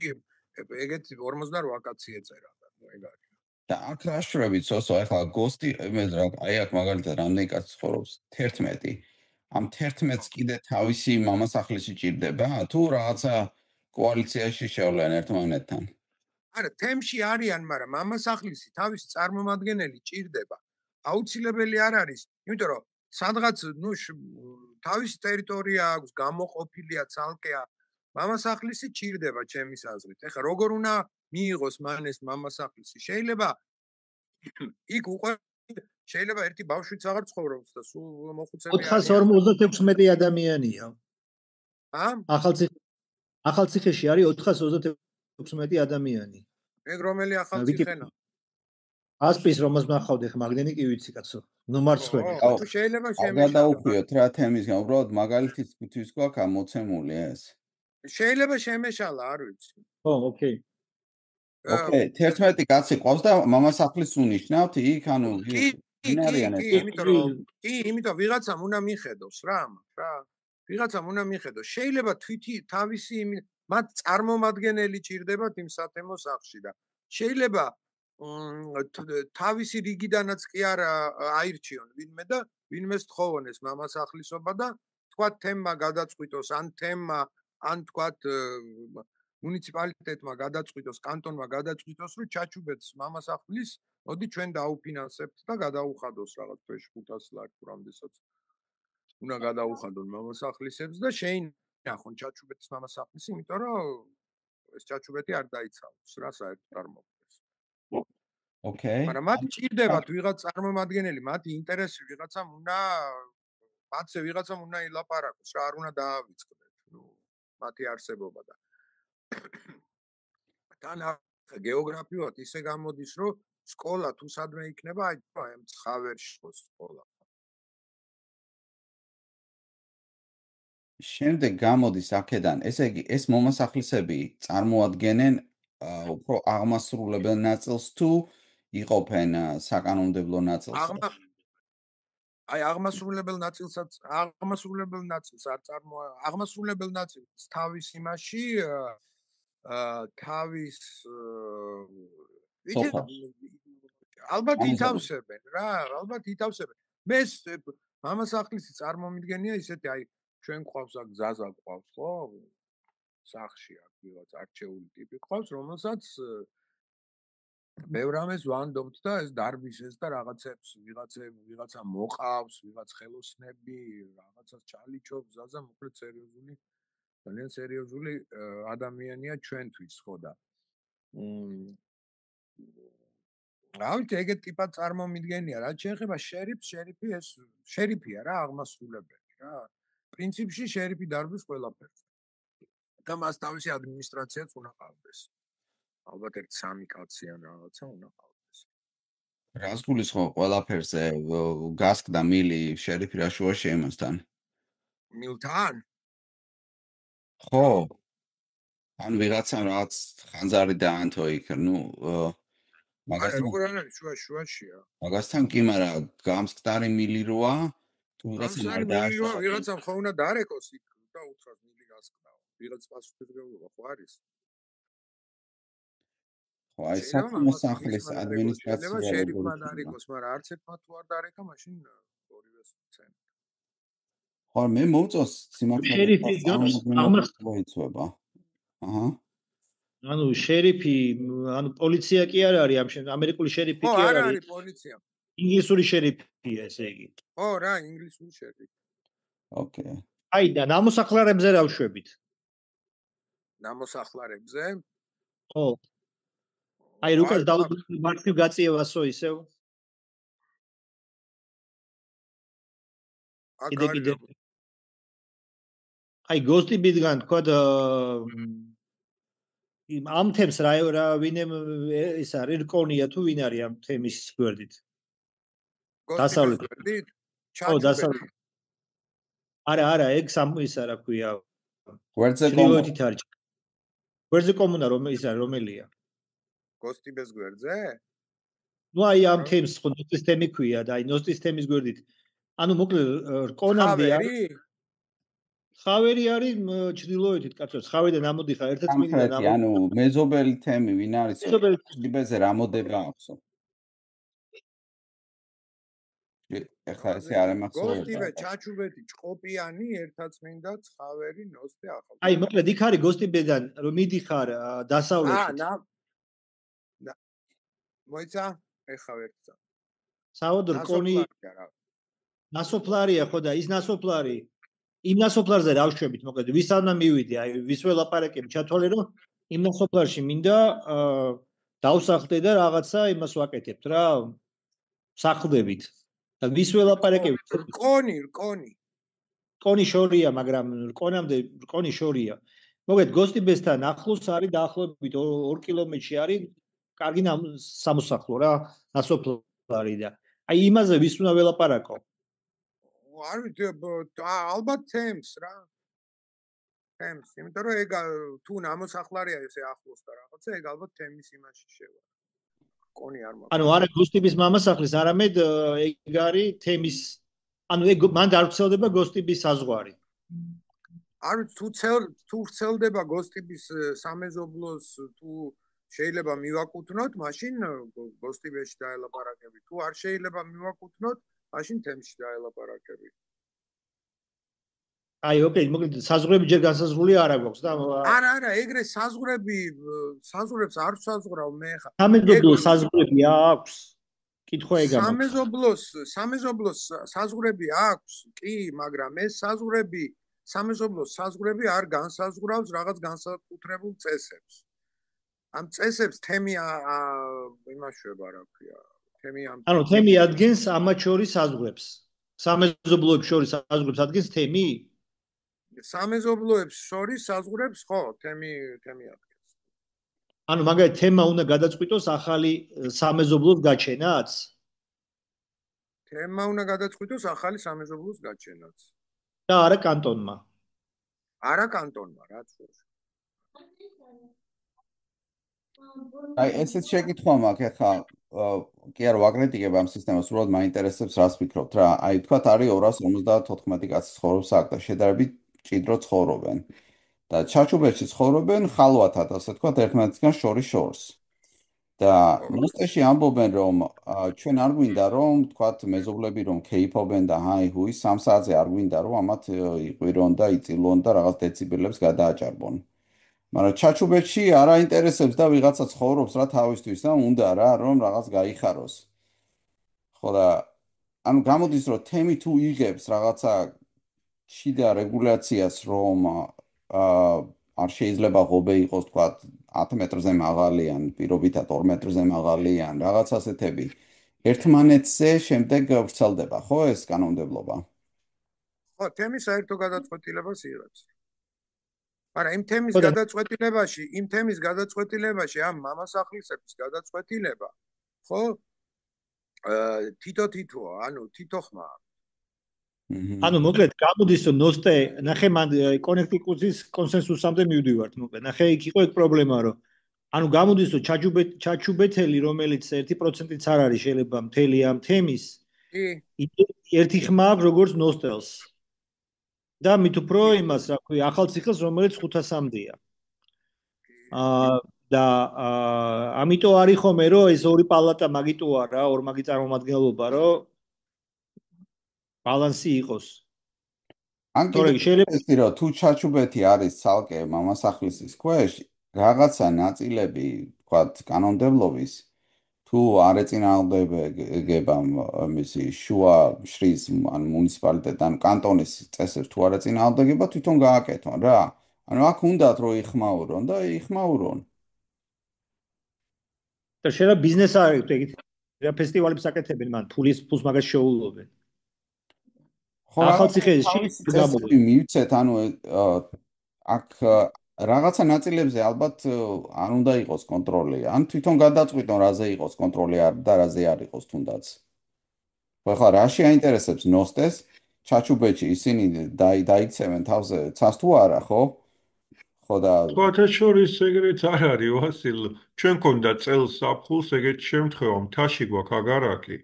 ეგეთი 48 კაცი ეწერა ეგ არის და აქ რაშრებით სოსო ახლა გოსტი მე რა აი აქ მაგალითად რამდენი კაცი ცხოვრობს 11 ამ 11-ს კიდე თავისი მამასახლისი ჭირდება თუ რაღაცა კოალიციაში შევლენ ერთმანეთთან არა თემში არიან მაგრამ მამასახლისი თავისი წარმომადგენელი ჭირდება აუცილებელი არ არის იმიტომ რომ სადღაც ნუ თავისი ტერიტორია აქვს გამოყოფილია ცალკეა მამასახლისი ჭირდება ჩემის აზრით ეხლა როგორ უნდა მიიღოს მან ეს მამასახლისი შეიძლება იქ უკვე შეიძლება ერთი ბავშვიც აღარ ცხოვრობს და სულ მოხუცები 456 ადამიანია ახალციხეში არის 456 ადამიანი ეგ რომელი ახალციხენა ასპის რომელს ნახავდი ხა მაგდენი კი ვიცი კაცო ნუ მარცხვენი შეიძლება გადაუხვიოთ რა თემისგან უბრალოდ მაგალითისთვის გვაქვს მოცემული ეს შეიძლება შემეშალა არ ვიცი ხო ოკეი 11 კაცი ყავს და მამასახლის უნიშნავთ იქ ანუ იმიტომ ვიღაცამ უნდა მიხედოს რა ვიღაცამ უნდა მიხედოს შეიძლება თვითი თავისი მათ წარმომადგენელი ჭირდებათ იმ სათემო სახლში და შეიძლება თავისი რიგიდანაც კი არ აირჩიონ ვინმე და ვინმეს თხოვონ ეს მამასახლისობა და თქვა თემა გადაწყვიტოს ან თემა ან თქვა მუნიციპალიტეტმა გადაწყვიტოს კანტონმა გადაწყვიტოს რომ ჩაჩუბეთს მამასახლის მოდი ჩვენ დაუფინანსებთ და გადაუხადოს რაღაც თვეში 500 ლარი თუ რამდესაც უნდა გადაუხადონ მამასახლისებს და შეინახონ ჩაჩუბეთის მამასახლისი იმიტომ რომ ეს ჩაჩუბეთი არ დაიცალოს რა საერთოდ არ მოხდეს ოკეი მაგრამ მათ ჭირდებათ ვიღაც წარმომადგენელი მათი ინტერესი ვიღაცამ უნდა მათზე ვიღაცამ უნდა ილაპარაკოს რა არ უნდა დაავიწყდეს ნუ მათი არსებობა და თან გეოგრაფიულად ისე გამოდის რომ სკოლა თუ სადმე იქნება აი ამ ცხავერში სკოლა შემდეგ გამოდის აქედან ესე იგი ეს მომასახლისები წარმოადგენენ უფრო აღმასრულებელ ნაწილს თუ იყოფენ საკანონმდებლო ნაწილს აი აღმასრულებელ ნაწილსაც აღმასრულებელ ნაწილს თავის იმაში თავის ალბათ ითავსებენ რა ალბათ ითავსებენ მე მამასახლისი წარმომიდგენია ისეთი, აი, ჩვენ გვყავს აქ გზაზე გვყავს, ხო? სახში აქ ვიღაც არჩეული ტიპი გვყავს, რომელსაც ბევრ ამას ვანდობთ და ეს დარბისეს და რაღაცებს ვიღაცა მოყავს, ვიღაც ხელოსნები, რაღაცას ჩალიჩობს გზაზე, მოკლედ სერიოზული, ძალიან სერიოზული ადამიანია ჩვენთვის, ხო და რავით, ეგეთ ტიპად წარმომიდგენია, რაც შეეხება შერიფს, შერიფი ეს შერიფია რა, აღმასრულებელი რა. პრინციპში შერიფი დარბის ყველაფერზე. და მას თავისი ადმინისტრაციაც უნდა ყავდეს. ალბათ ერთ 3 კაცი ან რაღაცა უნდა ყავდეს. რას გულისხმობ ყველაფერზე გასკდა მილი შერიფი რა შუაში ემასთან? მილთან? ხო. ან ვიღაცამ რაღაც ხანძარი დაანთო იქ, მაგასთან როგორ არის შუაშია? მაგასთან კი, მაგრამ გამსკდარი მილი როა, თუ ვიღაცამ არ დააშავა. ვიღაცამ ხო უნდა დაარეკოს იქ და უთხრას მილი გასკდაო. ვიღაც პასუხისმგებლობა ხო არის? ხო, აი საკმოსახლის ადმინისტრაცია შერიფმა დაარეკოს, მაგრამ არც ერთმა თუ არ დაარეკა, მაშინ ორივეს ცენ. ხო, მე მოვწოს სიმართლე. შერიფი მოიწובה. აჰა. ანუ შერიფი, ანუ პოლიცია კი არ არის, ამ ამერიკული შერიფი კი არ არის პოლიცია. ინგლისური შერიფია ესე იგი. ხო რა, ინგლისური შერიფი. ოკეი. აი და ნამოსახლარებზე რა ვშვებით? ნამოსახლარებზე? ხო. აი რუკას მარტივ გაწიევასო ისევ. კიდე. აი გოსტიბიდან თქვა და ამ თემს რა ვინემ ეს არის რკონია თუ ვინ არის ამ თემის გვერდით? დასავლეთ გვერდით? ხო, დასავლეთ. არა, ეგ ისა რა ქვია. გვერდზე კომუნა. გვერდზე კომუნა რომელია? გოსტიბეს გვერდზე? ნუ აი ამ თემს ხო ნოსტის თემი ქვია და აი ნოსტის თემის გვერდით. ანუ მოკლედ რკონამდე არის. ხავერი არის ჩრდილოეთით, კაცო, ხავერიდან ამოდიხარ ერთად წმინდიდან ამოდიხარ. ანუ მეზობელი თემი ვინ არის? გოსტიბეზე რა მოდება აქვს? ეხლა ესე არ ემახსოვრება. გოსტიბე, ჩაჩუბეთი, ჭყოპიანი, ერთად წმინდა, ხავერი, ნოსტე ახალ. აი მოკლედ იქ არის გოსტიბედან რომ მიდიხარ დასავლეთით. მოიცა, ეხა ვერცა. საოდო რკონი ნასოფლარია ხო და ის ნასოფლარი იმ ნასოფლარზე რა ვშვებით, მოკლედ ვისანა მივიდე, აი ვის ველაპარაკებ ჩათვალე რომ იმ ნასოფლარში მინდა დავსახლდე და რაღაცა იმას ვაკეთებთ რა სახლდებით. და ვის ველაპარაკებ? რკონი შორია, მაგრამ რკონი შორია. მოკლედ გოსტიბესთან ახლოს არის დაახლოებით 2 კილომეტრში არის კარგი სამოსახლო რა, ნასოფლარი და აი იმაზე ვის უნდა ველაპარაკო? არ ვიცი, ალბათ თემს რა. თემს, იმიტომ რომ ეგ თუ ნამოსახლარია ესე ახლოს და რაღაცა, ეგ ალბათ თემის იმაში შევა. კონი არ მაქვს. ანუ არა გოსტიბის მამასახლის, არამედ ეგ არის თემის, ანუ ეგ მან დარწმუნდება გოსტიბის საზღვარი. არ ვიცი, თუ ვრცელდება გოსტიბის სამეზობლოს, თუ შეიძლება მივაკუთვნოთ, მაშინ გოსტიბეში დაელაპარაკები. თუ არ შეიძლება მივაკუთვნოთ, მაშინ თემში დაელაპარაკები. აი, ოკეი, მოკლედ საზღვრები ჯერ განსაზღვრული არ აქვს და არა, ეგრე საზღვრებს არ საზღვრავ მე ხა. სამეზობლოს საზღვრები აქვს. კითხვა ეგ ამბობს. სამეზობლოს საზღვრები აქვს, კი, მაგრამ ეს სამეზობლოს საზღვრები არ განსაზღვრავს რაღაც განსაკუთრებულ წესებს. ამ წესებს თემი იმაშვება რა ქვია. ანუ თემი ადგენს ამათ შორის საზღვრებს. სამეზობლოებს შორის საზღვრებს ადგენს თემი? სამეზობლოებს შორის საზღვრებს ხო, თემი ადგენს. ანუ მაგალითად თემა უნდა გადაწყვიტოს ახალი სამეზობლოს გაჩენაც? თემა უნდა გადაწყვიტოს ახალი სამეზობლოს გაჩენაც. და არა კანტონმა. არა კანტონმა, რაც ხო. აი ესეც შეკითხვა მაქვს ახლა კი არ ვაკრიტიკებ ამ სისტემას, უბრალოდ მაინტერესებს რას ფიქრობთ რა. აი თქვათ არის 254 კაცი ცხოვრობს აქ და შედარებით ჭიდრო ცხოვრობენ. და ჩაჩუბეთში ცხოვრობენ ხალვათად, ასე თქვათ, ერთმანეთისგან შორის. და ნოსტეში ამბობენ რომ ჩვენ არ გვინდა რომ თქვათ მეზობლები რომ ქეიფობენ და ჰაი ჰუი 3 საათზე არ გვინდა რომ ამათ იყვირონ და იწილონ და რაღაც დეციბელებს გადააჭარბონ. მაგრამ ჩაჩუბეთში არ აინტერესებს და ვიღაცა ცხოვრობს რა თავისთვის და უნდა რა რომ რაღაც გაიხაროს. ხო და ანუ გამოდის რომ თემი თუ იღებს რაღაცა შიდა რეგულაციას რომ არ შეიძლება ღობე იყოს თქვა 10 მეტრზე მაღალი ან პირობითად 2 მეტრზე მაღალი ან რაღაც ასეთები ერთმანეთზე შემდეგ ვრცელდება ხო ეს კანონმდებლობა? ხო, თემის საერთო გადაწყვეტილებას იღებს. მაგრამ იმ თემის გადაწყვეტილებაში ამ მამასახლისების გადაწყვეტილება ხო თითო-თითოა, ანუ თითო ხმაა. ანუ მოკლედ გამოდის რომ ნოსტე ნახე მან კონექტიკუზის კონსენსუსამდე მივდივართ მოკლედ ნახე იქ იყო ეგ პრობლემა რომ ანუ გამოდის რომ ჩაჩუბეთელი რომელიც 1%-იც არ არის შეიძლება მთელი ამ თემის ერთი ხმა აქვს როგორც ნოსტელს და მით უფრო იმას რა ქვია ახალციხეს რომელიც 500-მდეა და ამიტომ არის ხომე რომ ეს ორი პალატა მაგიტოა რა ორმაგი წარმომადგენლობა რომ ბალანსი იყოს. ან შეიძლება რომ თუ ჩაჩუბეთი არის ცალკე მამასახლისის ქვეშ, რაღაცა ნაწილები, თქვათ, კანონმდებლობის თუ არ ეწინააღმდეგება მისი შუა შრის ან მუნიციპალიტეტ ან კანტონის წესებს თუ არ ეწინააღმდეგება, თვითონ გააკეთონ რა. ანუ აქ უნდათ რომ იხმაურონ და იხმაურონ. და შეიძლება ბიზნეს არ აქვს ეგეთ რა ფესტივალებს აკეთებენ მან ფულს მაგას შეულობენ. ხო ახალციხეში წესები მივცეთ ანუ აქ რაღაცა ნაწილებზე ალბათ არ უნდა იყოს კონტროლი ან თვითონ გადაწყვიტონ რაზე იყოს კონტროლი და რაზე არ იყოს თუნდაც ხო ხა რაში აინტერესებს ნოსტეს ჩაჩუბეთში ისინი დაიქცევენ თავზე ცას თუ არა ხო ხო და შორის ეგრეთ არ არის ვასილ ჩვენ გქონდა წელს საფხულს ეგეთ შემთხვევა მთაში გვაქვს აგარაკი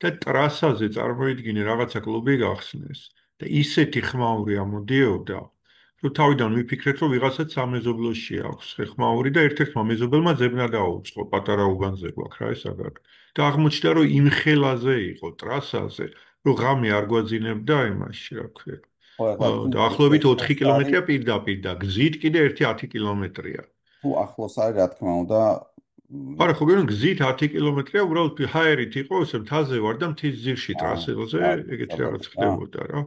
და ტრასაზე წარმოიდგინე რაღაცა კლუბი გახსნეს და ისეთი ხმაური ამოდიოდა რომ თავიდან ვიფიქრეთ რომ ვიღაცაც სამეზობლოში აქვს ხმაური და ერთ-ერთმა მეზობელმა ძებნა დაუწყო პატარა უბანზე გვაქვს რა ეს აგარ და აღმოჩნდა რომ იმ ხელაზე იყო ტრასაზე რომ ღამე არ გვაძინებდა იმაში რა ქვია დაახლოებით 4 კილომეტრია პირდაპირ და გზით კიდე 1-10 კილომეტრია თუ ახლოს არის რა თქმა უნდა არა ხო გეუბნები გზით 10 კილომეტრია უბრალოდ ჰაერით იყო ესე მთაზე ვარ და მთის ძირში ტრასებზე ეგეთი რაღაც ხდებოდა რა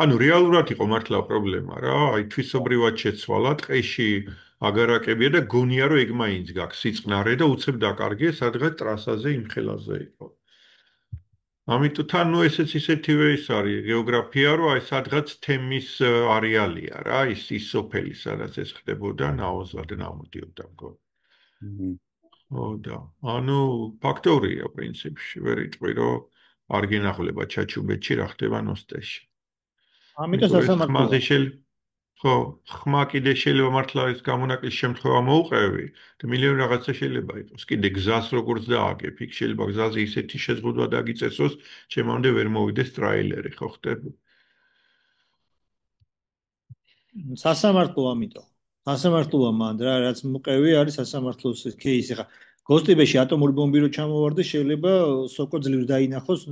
ანუ რეალურად იყო მართლა პრობლემა რა აი თვისობრივად შეცვალა ტყეში აგარაკებია და გონია რომ ეგ მაინც გაქვს სიწყნარე და უცებ დაკარგე სადღაც ტრასაზე იმ ხელაზე იყო ამიტომ თან ნუ ესეც ისეთივე ის არის გეოგრაფია რომ აი სადღაც თემის არეალია რა ის სოფელი სადაც ეს ხდებოდა ნაოზად ნამოდიოდა მგონი და ანუ ფაქტორია პრინციპში ვერ იტყვი რომ არ გენახლება ჩაჩუბეთში რა ხდება ნოსტეში ამიტომ სასამართლოა ხო ხმა კიდე შეიძლება მართლა ის გამონაკლის შემთხვევა მოუყევი და მილიონი რაღაცა შეიძლება იყოს კიდე გზას როგორც დააგებ იქ შეიძლება გზაზე ისეთი შეზღუდვა დაგიწესოს ჩემამდე ვერ მოვიდეს ტრაილერი ხო ხდება სასამართლო ამიტომ სასამართლოა მანდ რა რაც მოყევი არის სასამართლოს кейსი ხა გოსტიბეში ატომური ბომბი რო ჩამოვარდა შეიძლება სოკო ძლივს დაინახოს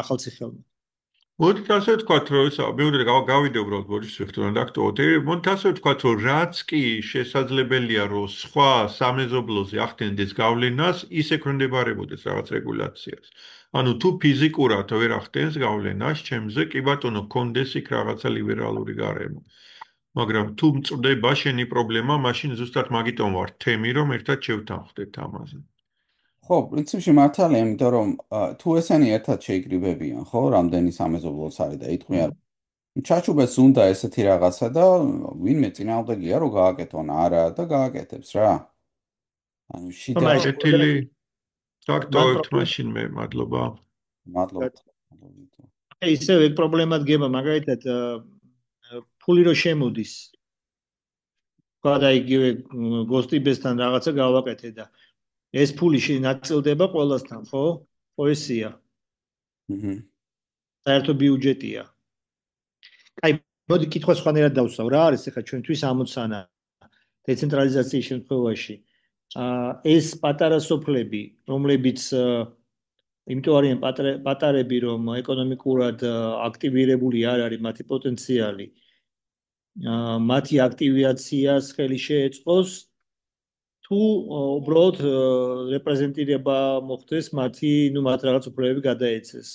ახალციხელმა მოდით ასე ვთქვათ რომ ისა მეუღლე გავიდე უბრალოდ ბოჭის ვიხდორ დაქტოვოთ მოდით ასე ვთქვათ რომ რაც კი შესაძლებელია რომ სხვა სამეზობლოზე ახდენდეს გავლენას ის ექვემდებარებოდეს რაღაც რეგულაციას ანუ თუ ფიზიკურად ვერ ახდენს გავლენას ჩემზე კი ბატონო კონდეს იქ რაღაცა ლიბერალური გარემო მაგრამ თუ მწდება შენი პრობლემა მაშინ ზუსტად მაგიტომ ვარ თემი რომ ერთად შევთანხმდეთ ამაზე ხო, პრინციპში მართალია, იმიტომ რომ თუ ესენი ერთად შეიკრიბებიან, ხო, რამდენი სამეზობლოც არის და იტყვიან, ჩაჩუბეთს უნდა ესეთი რაღაცა და ვინმე წინააღმდეგია რომ გააკეთონ, არა და გააკეთებს რა. ანუ შიდა კეთილი დაქტოვეთ მაშინ მე მადლობა. მადლობა. ისე ეგ პრობლემა დგება, მაგალითად ფული რო შემოდის. გადაიგივე გოსტიბესთან რაღაცა გავაკეთე და ეს ფული ნაწილდება ყველასთან, ხო? პოეზია. საერთო ბიუჯეტია. აი, მოდი კითხვა სხვანაირად დავსვავ, რა არის ახლა ჩვენთვის ამოცანა დეცენტრალიზაციის შემთხვევაში? ეს პატარა სოფლები, რომლებიც იმიტომ არიან პატარები, რომ ეკონომიკურად აქტივირებული არ არის მათი პოტენციალი, მათი აქტივაციას ხელი შეეწყოს თუ უბრალოდ რეპრეზენტირება მოხდეს მათი, მათ რაღაც უფლებები გადაეცეს.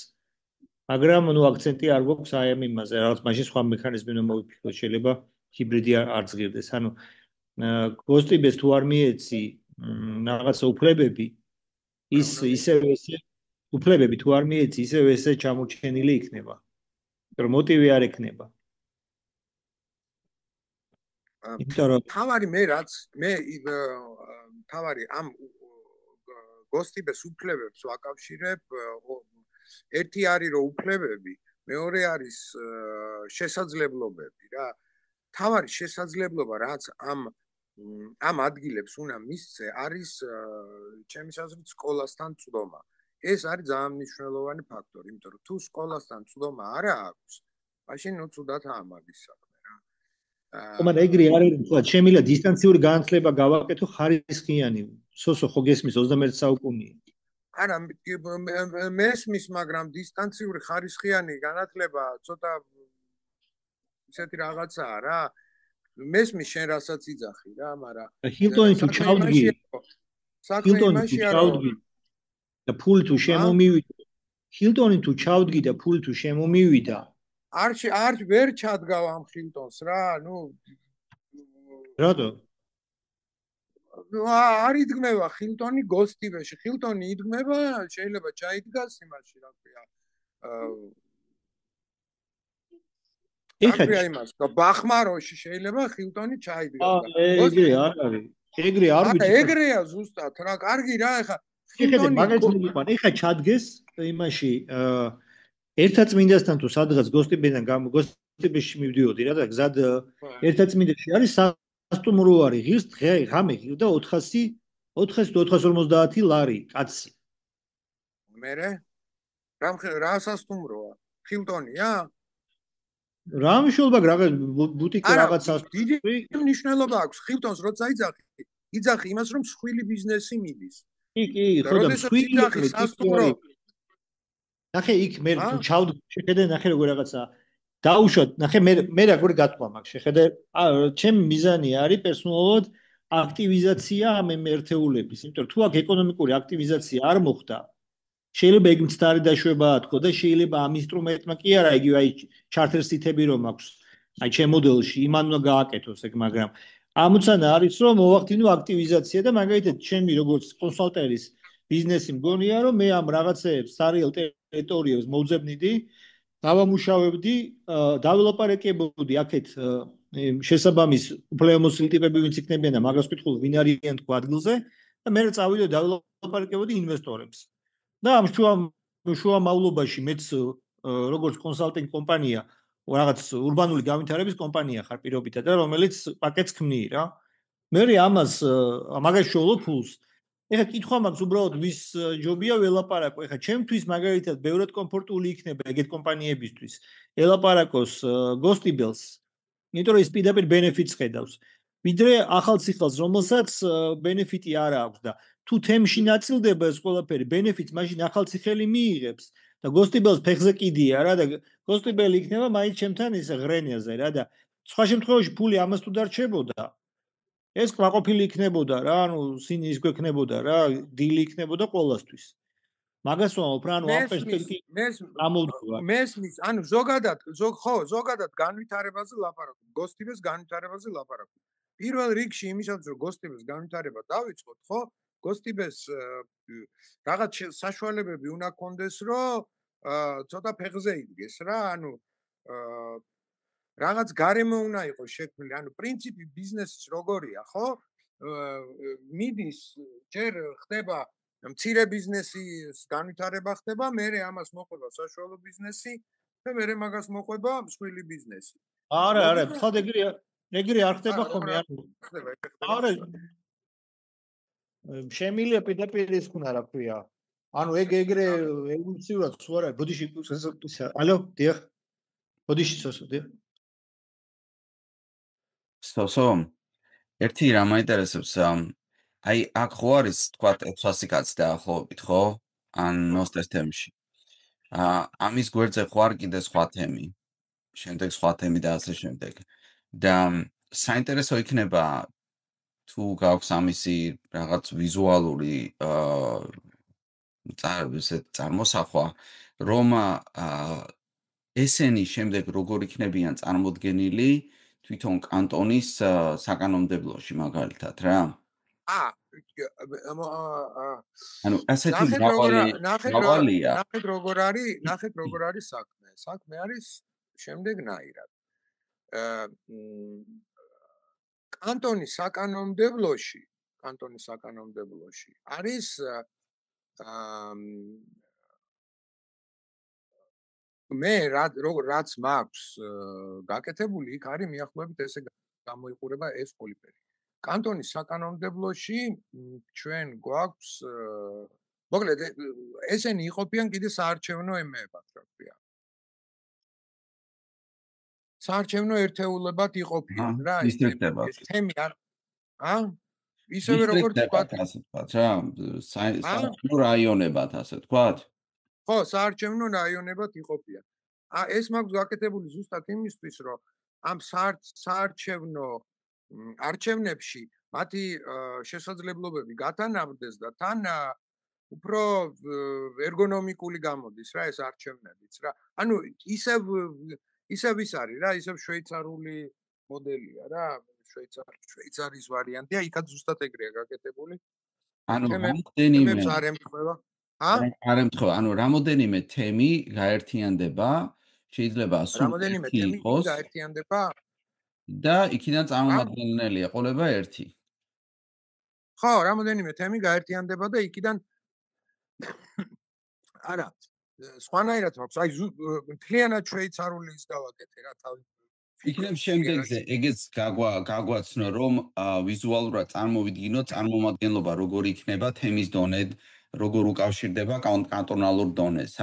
მაგრამ აქცენტი არ გვაქვს აი ამ იმაზე, რაღაც მაშინ სხვა მექანიზმი უნდა მოვიფიქროთ, შეიძლება ჰიბრიდი არ ზღირდეს. ანუ გოსტიბეს თუ არ მიეცი რაღაცა უფლებები, ისევე უფლებები თუ არ მიეცი, ისევე ესე ჩამორჩენილი იქნება. რომ მოტივი არ ექნება. იმიტომ რომ თავარი მე რაც მე თავარი ამ გოსტიბეს უფლებებს ვაკავშირებ, ერთი არის რომ უფლებები, მეორე არის შესაძლებლობები რა. თავარი შესაძლებლობა რაც ამ ადგილებს უნდა მისცე არის ჩემის აზრით სკოლასთან წვდომა. ეს არის ძალიან მნიშვნელოვანი ფაქტორი, იმიტომ რომ თუ სკოლასთან წვდომა არ აქვს, მაშინ უცუდად ამაგის საქმე რა. მაგრამ ეგრე არ არის, თქვა, შემიძლია დისტანციური განათლება გავაკეთო ხარისხიანი. სოსო ხო გესმის 21 საუკუნეა. არა, მესმის, მაგრამ დისტანციური ხარისხიანი განათლება ცოტა ისეთი რაღაცაა რა. მესმის შენ რასაც იძახი რა, მაგრამ ჰილტონი თუ ჩავდგი და ფული თუ შემომივიდა, ჰილტონი თუ ჩავდგი და ფული თუ შემომივიდა, არ ვერ ჩადგავ ამ ჰილტონს რა, რატო? არ იდგმება ჰილტონი გოსტიბეში, ჰილტონი იდგმება, შეიძლება ჩაიდგას იმაში, რა ქვია. ეხლა იმას, ბახმაროში შეიძლება ჰილტონი ჩაიდგას. ეგრე არ არის. ეგრე არ ვიცი. ეგრეა ზუსტად რა, კარგი რა, ეხლა ჰილტონი მაგალითად ეხლა ჩადგეს იმაში ერთაწმინდასთან თუ სადღაც გოსტიბიდან გოსტიბეში მივდიოდი რა და გზად ერთაწმინდაში არის სასტუმრო არის, ღირს ღამე ღირდა 450 ლარი კაცი. მერე რა სასტუმროა? ჰილტონია? რა მნიშვნელობა რაღაც ბუტიკი რაღაც დიდი მნიშვნელობა აქვს ჰილტონს როცა იძახი იმას რომ მსხვილი ბიზნესი მიდის. კი, ხო და მსხვილი სასტუმრო. ნახე იქ მე თუ ჩავდი შეხედე ნახე როგორ რაღაცა დაუშვათ ნახე მე როგორ გატყვა მაგ შეხედე ჩემი მიზანი არის პერსონალურად აქტივიზაცია ამ ერთეულების, იმიტომ რომ თუ აქ ეკონომიკური აქტივიზაცია არ მოხდა, შეიძლება ეგ მცდარი დაშვებაა თქო და შეიძლება ამ ინსტრუმენტმა კი არა იგივე აი ჩარტერსიტები რომ აქვს აი ჩემ მოდელში იმან უნდა გააკეთოს ეგ, მაგრამ ამოცანა არის რომ მოვახდინო აქტივიზაცია და მაგალითად ჩემი როგორც კონსალტერის ბიზნესი მგონია რომ მე ამ რაღაცეებს სარიელ ტერიტორიებს მოვძებნიდი, დავამუშავებდი, დაველაპარაკებოდი აქეთ შესაბამის უფლებამოსილი ტიპები ვინც იქნებიან და მაგას ვკითხულობ ვინ არიან თქო ადგილზე და მე წავიდე დაველაპარაკებოდი ინვესტორებს. და ამ შუა მავლობაში მეც როგორც კონსალტინგ კომპანია რაღაც ურბანული განვითარების კომპანია ხარ პირობითად და რომელიც პაკეტს ქმნი რა. მე ამას მაგას შოულობ ფულს. ეხლა კითხვა მაქვს უბრალოდ ვის ჯობია ველაპარაკო. ეხლა ჩემთვის მაგალითად ბევრად კომფორტული იქნება ეგეთ კომპანიებისთვის ელაპარაკოს გოსტიბელს, იმიტომ რომ ის პირდაპირ ბენეფიტს ხედავს. ვიდრე ახალციხელს, რომელსაც ბენეფიტი არ აქვს და თუ თემში ნაწილდება ეს ყველაფერი ბენეფიტს, მაშინ ახალციხელი მიიღებს და გოსტიბელს ფეხზე კიდია რა და გოსტიბელი იქნება მაინც ჩემთან ის ღრენიაზე რა და სხვა შემთხვევაში ფული ამას თუ დარჩებოდა, ეს კმაყოფილი იქნებოდა რა, ანუ სინის გვექნებოდა რა, დილი იქნებოდა ყველასთვის. მაგას ვამბობ რა, ანუ ამ პერსპექტივით ამოვდროა. მესმის, ანუ ზოგადად განვითარებაზე ლაპარაკობ, გოსტიბეს განვითარებაზე ლაპარაკობ. პირველ რიგში იმისაც რომ გოსტიბეს განვითარება დავიწყოთ, ხო? გოსტიბეს რაღაც საშუალებები უნდა კონდეს, რომ ცოტა ფეხზე იდგეს რა, ანუ რაღაც გარემო უნდა იყოს შექმნილი, ანუ პრინციპი ბიზნესის როგორია, ხო? მიდის, ჯერ ხდება მცირე ბიზნესის განვითარება ხდება, მერე ამას მოყვება საშუალო ბიზნესი და მერე მაგას მოყვება მსხვილი ბიზნესი. არა, ხალხ ეგრე არ ხდება ხოლმე, არა. შემილია პირდაპირ ის ხუნა რა ქვია. ანუ ეგრე ევოლუციურად ხო არა, ბოდიში ალო, დიახ. ბოდიში სოსო, დიახ. სოსო, ერთი რა მაინტერესებს აი აქ ხო არის თქვა 600 კაცი დაახლოებით, ხო? ან ნოსტეს თემში. ამის გვერდზე ხო არ კიდე სხვა თემი. შემდეგ სხვა თემი და ასე შემდეგ. და საინტერესო იქნება თუ გაქვს ამისი რაღაც ვიზუალური წარმოსახვა, რომ ესენი შემდეგ როგორ იქნებიან წარმოდგენილი თვითონ კანტონის საკანონმდებლოში მაგალითად რა. ანუ ასეთი მრავალია. ნახეთ როგორ არის საქმე. საქმე არის შემდეგნაირად. კანტონის საკანონმდებლოში არის მე რაც მაქვს გაკეთებული, იქ არის მიახლოებით ესე გამოიყურება ეს ყველაფერი. კანტონის საკანონმდებლოში ჩვენ გვაქვს მოკლედ ესენი იყოფიან კიდე საარჩევნო ემეებად, რა ქვია. საარჩევნო ერთეულებად იყოფიან რა ეს თემი არ ისევე როგორც ვთქვათ, ასე ვთქვათ რა, საარჩევნო რაიონებად ასე ვთქვათ. ხო, საარჩევნო რაიონებად იყოფიან. ეს მაქვს გაკეთებული ზუსტად იმისთვის, რომ ამ საარჩევნო არჩევნებში მათი შესაძლებლობები გათანაბრდეს და თან უფრო ერგონომიკული გამოდის რა ეს არჩევნებიც რა. ანუ ისევ ის არის რა, ისევ შვეიცარიული მოდელია რა, შვეიცარიის ვარიანტია, იქაც ზუსტად ეგრეა გაკეთებული. ანუ რამდენიმე არ ემთხვევა. არ ემთხვევა, ანუ რამოდენიმე თემი გაერთიანდება, შეიძლება სულ ერთი იყოს გაერთიანდება და იქიდან წარმომადგენელი ეყოლება ერთი. ხო, რამოდენიმე თემი გაერთიანდება და იქიდან არა, სხვანაირად მაქვს, აი მთლიანად შვეიცარული ის დავაკეთე რა თავი. იქნებ შემდეგზე ეგეც გაგვაცნო, რომ ვიზუალურად წარმოვიდგინოთ წარმომადგენლობა როგორ იქნება თემის დონედ, როგორ უკავშირდება კანტონალურ დონეს,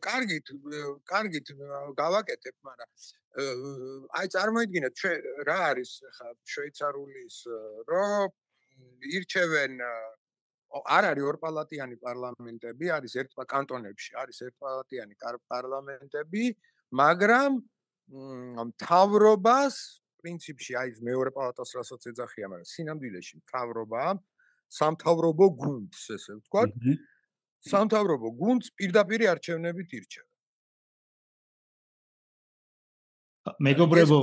კარგით გავაკეთებ, მაგრამ აი წარმოიდგინეთ რა არის ხა შვეიცარულის რომ ირჩევენ არ არის ორპალატიანი პარლამენტები, არის კანტონებში არის ერთპალატიანი პარლამენტები, მაგრამ მთავრობას პრინციპში აი მეორე პალატას რასაც ეძახიან, მაგრამ სინამდვილეში მთავრობა სამთავრობო გუნდს ესე ვთქვათ. სამთავრობო გუნდს პირდაპირ არჩევნებით ირჩევენ. მეგობრებო,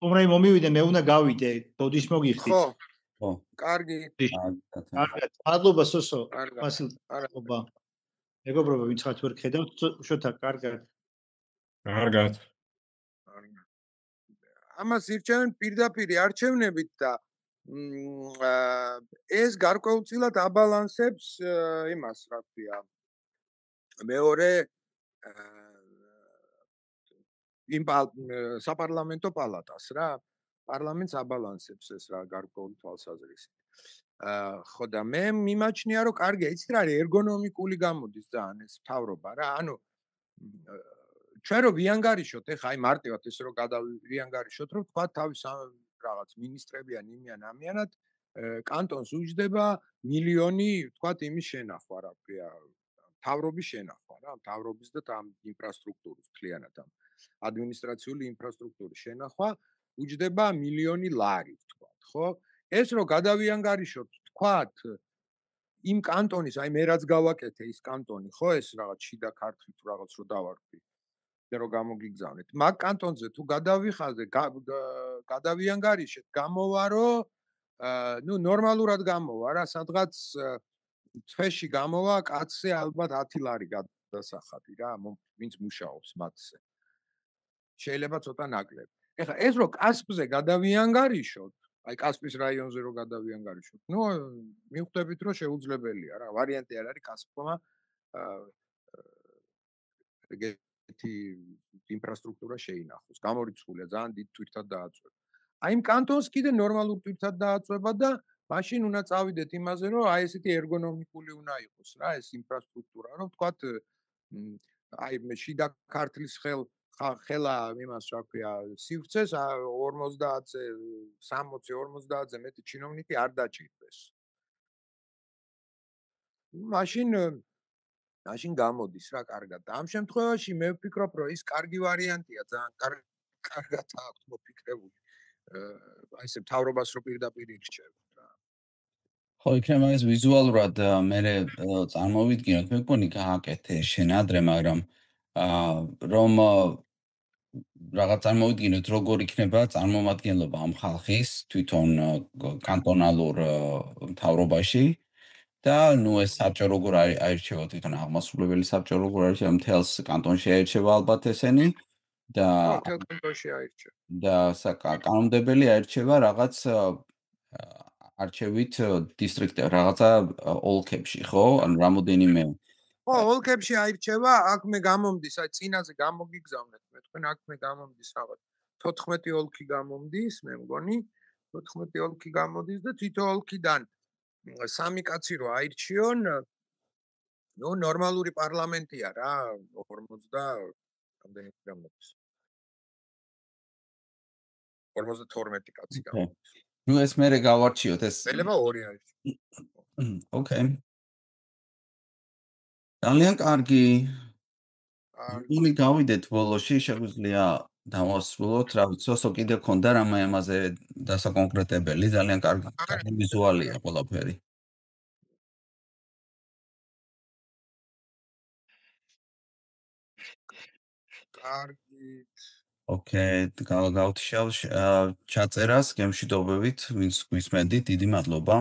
უმრავლე მომივიდე, მე უნდა გავიდე, ბოდიშ მოგიხდით. ხო, კარგი. კარგად, მადლობა სოსო, ვასილ, მადლობა. მეგობრებო, ვინც ხართ ვერ ხედავთ, უშოთა კარგად. კარგად. ამას ირჩევენ პირდაპირ არჩევნებით და ეს გარკვეულწილად აბალანსებს იმას, რა ქვია, მეორე იმ საპარლამენტო პალატას რა, პარლამენტს აბალანსებს ეს რა გარკვეული თვალსაზრისით. ხო და მე მიმაჩნია, რომ კარგია, იცით რა არის, ერგონომიკული გამოდის ძალიან ეს მთავრობა რა, ანუ ჩვენ რო ვიანგარიშოთ, ეხა აი მარტივად ეს რო გადავიანგარიშოთ, რომ თქვა თავის რაღაც მინისტრები ან იმიან ამიანად კანტონს უჯდება მილიონი, თქვა იმის შენახვა, რა ქვია, მთავრობის შენახვა რა, მთავრობის და ამ ინფრასტრუქტურის მთლიანად ამ ადმინისტრაციული ინფრასტრუქტურის შენახვა უჯდება მილიონი ლარი, თქვა, ხო? ეს რო გადავიანგარიშოთ, თქვა იმ კანტონის, აი მე რაც გავაკეთე ის კანტონი, ხო, ეს რაღაც შიდა ქართლით რაღაც რო დავარქვი. რო გამოგიგზავნეთ. მაგ კანტონზე თუ გადავიანგარიშეთ, გამოვა რომ ნუ ნორმალურად გამოვა რა, სადღაც თვეში გამოვა კაცზე ალბათ 10 ლარი გადასახადი რა, ვინც მუშაობს მათზე. შეიძლება ცოტა ნაკლები. ეხლა ეს რო კასპზე გადავიანგარიშოთ, აი კასპის რაიონზე რო გადავიანგარიშოთ, ნუ მივხვდებით რომ შეუძლებელია რა, ვარიანტი არ არის კასპმა ინფრასტრუქტურა შეინახოს. გამორიცხულია, ძალიან დიდ თვირთად დააწვება. აი იმ კანტონს კიდე ნორმალურ თვირთად დააწვება და მაშინ უნდა წავიდეთ იმაზე, რომ აი ესეთი ერგონომიკული უნდა იყოს რა ეს ინფრასტრუქტურა, რომ ვთქვათ აი შიდა ქართლის ხელა იმას რა ქვია სივრცეს 50-ზე 60-50-ზე მეტი ჩინოვნიკი არ დაჭირდეს. მაშინ გამოდის რა კარგად. ამ შემთხვევაში მე ვფიქრობ, რომ ის კარგი ვარიანტია, ძალიან კარგად აქვს მოფიქრებული. აი ესე მთავრობას რო პირდაპირ ირჩევთ რა. ხო, იქნება ეს ვიზუალურად მე წარმოვიდგინოთ, მე მგონი გააკეთე შენ ადრე, მაგრამ რომ რაღაც წარმოვიდგინოთ, როგორ იქნება წარმომადგენლობა ამ ხალხის თვითონ კანტონალურ მთავრობაში და ნუ ეს საბჭო როგორ აირჩევა თვითონ აღმასრულებელი საბჭო როგორ აირჩევა მთელს კანტონში აირჩევა ალბათ ესენი და მთელ კანტონში აირჩევა. და კანონმდებელი აირჩევა რაღაც არჩევით დისტრიქტებში, რაღაცა ოლქებში, ხო? ანუ რამოდენიმე ხო, ოლქებში აირჩევა, აქ მე გამომდის, აი წინაზე გამოგიგზავნეთ, მე თქვენ აქ მე გამომდის რაღაც 14 ოლქი გამომდის, მე მგონი 14 ოლქი გამოდის და თითო ოლქიდან 3 კაცი რო აირჩიონ, ნუ ნორმალური პარლამენტია რა, 40 რამდენი გამოდის. 52 კაცი გამოდის. ნუ ეს მე გავარჩიოთ ეს. ველება 2 არის. ოკეი. ძალიან კარგი. ნუ გავიდეთ ბოლოში, შეგვიძლია დავასრულოთ, რა ვიცი, სოსო კიდე ქონდა რამე ამაზე დასაკონკრეტებელი, ძალიან კარგი ვიზუალია ყველაფერი. კარგი. ოკეი, გავთიშავ ჩაწერას გემშვიდობებით, ვინც გვისმენდით, დიდი მადლობა.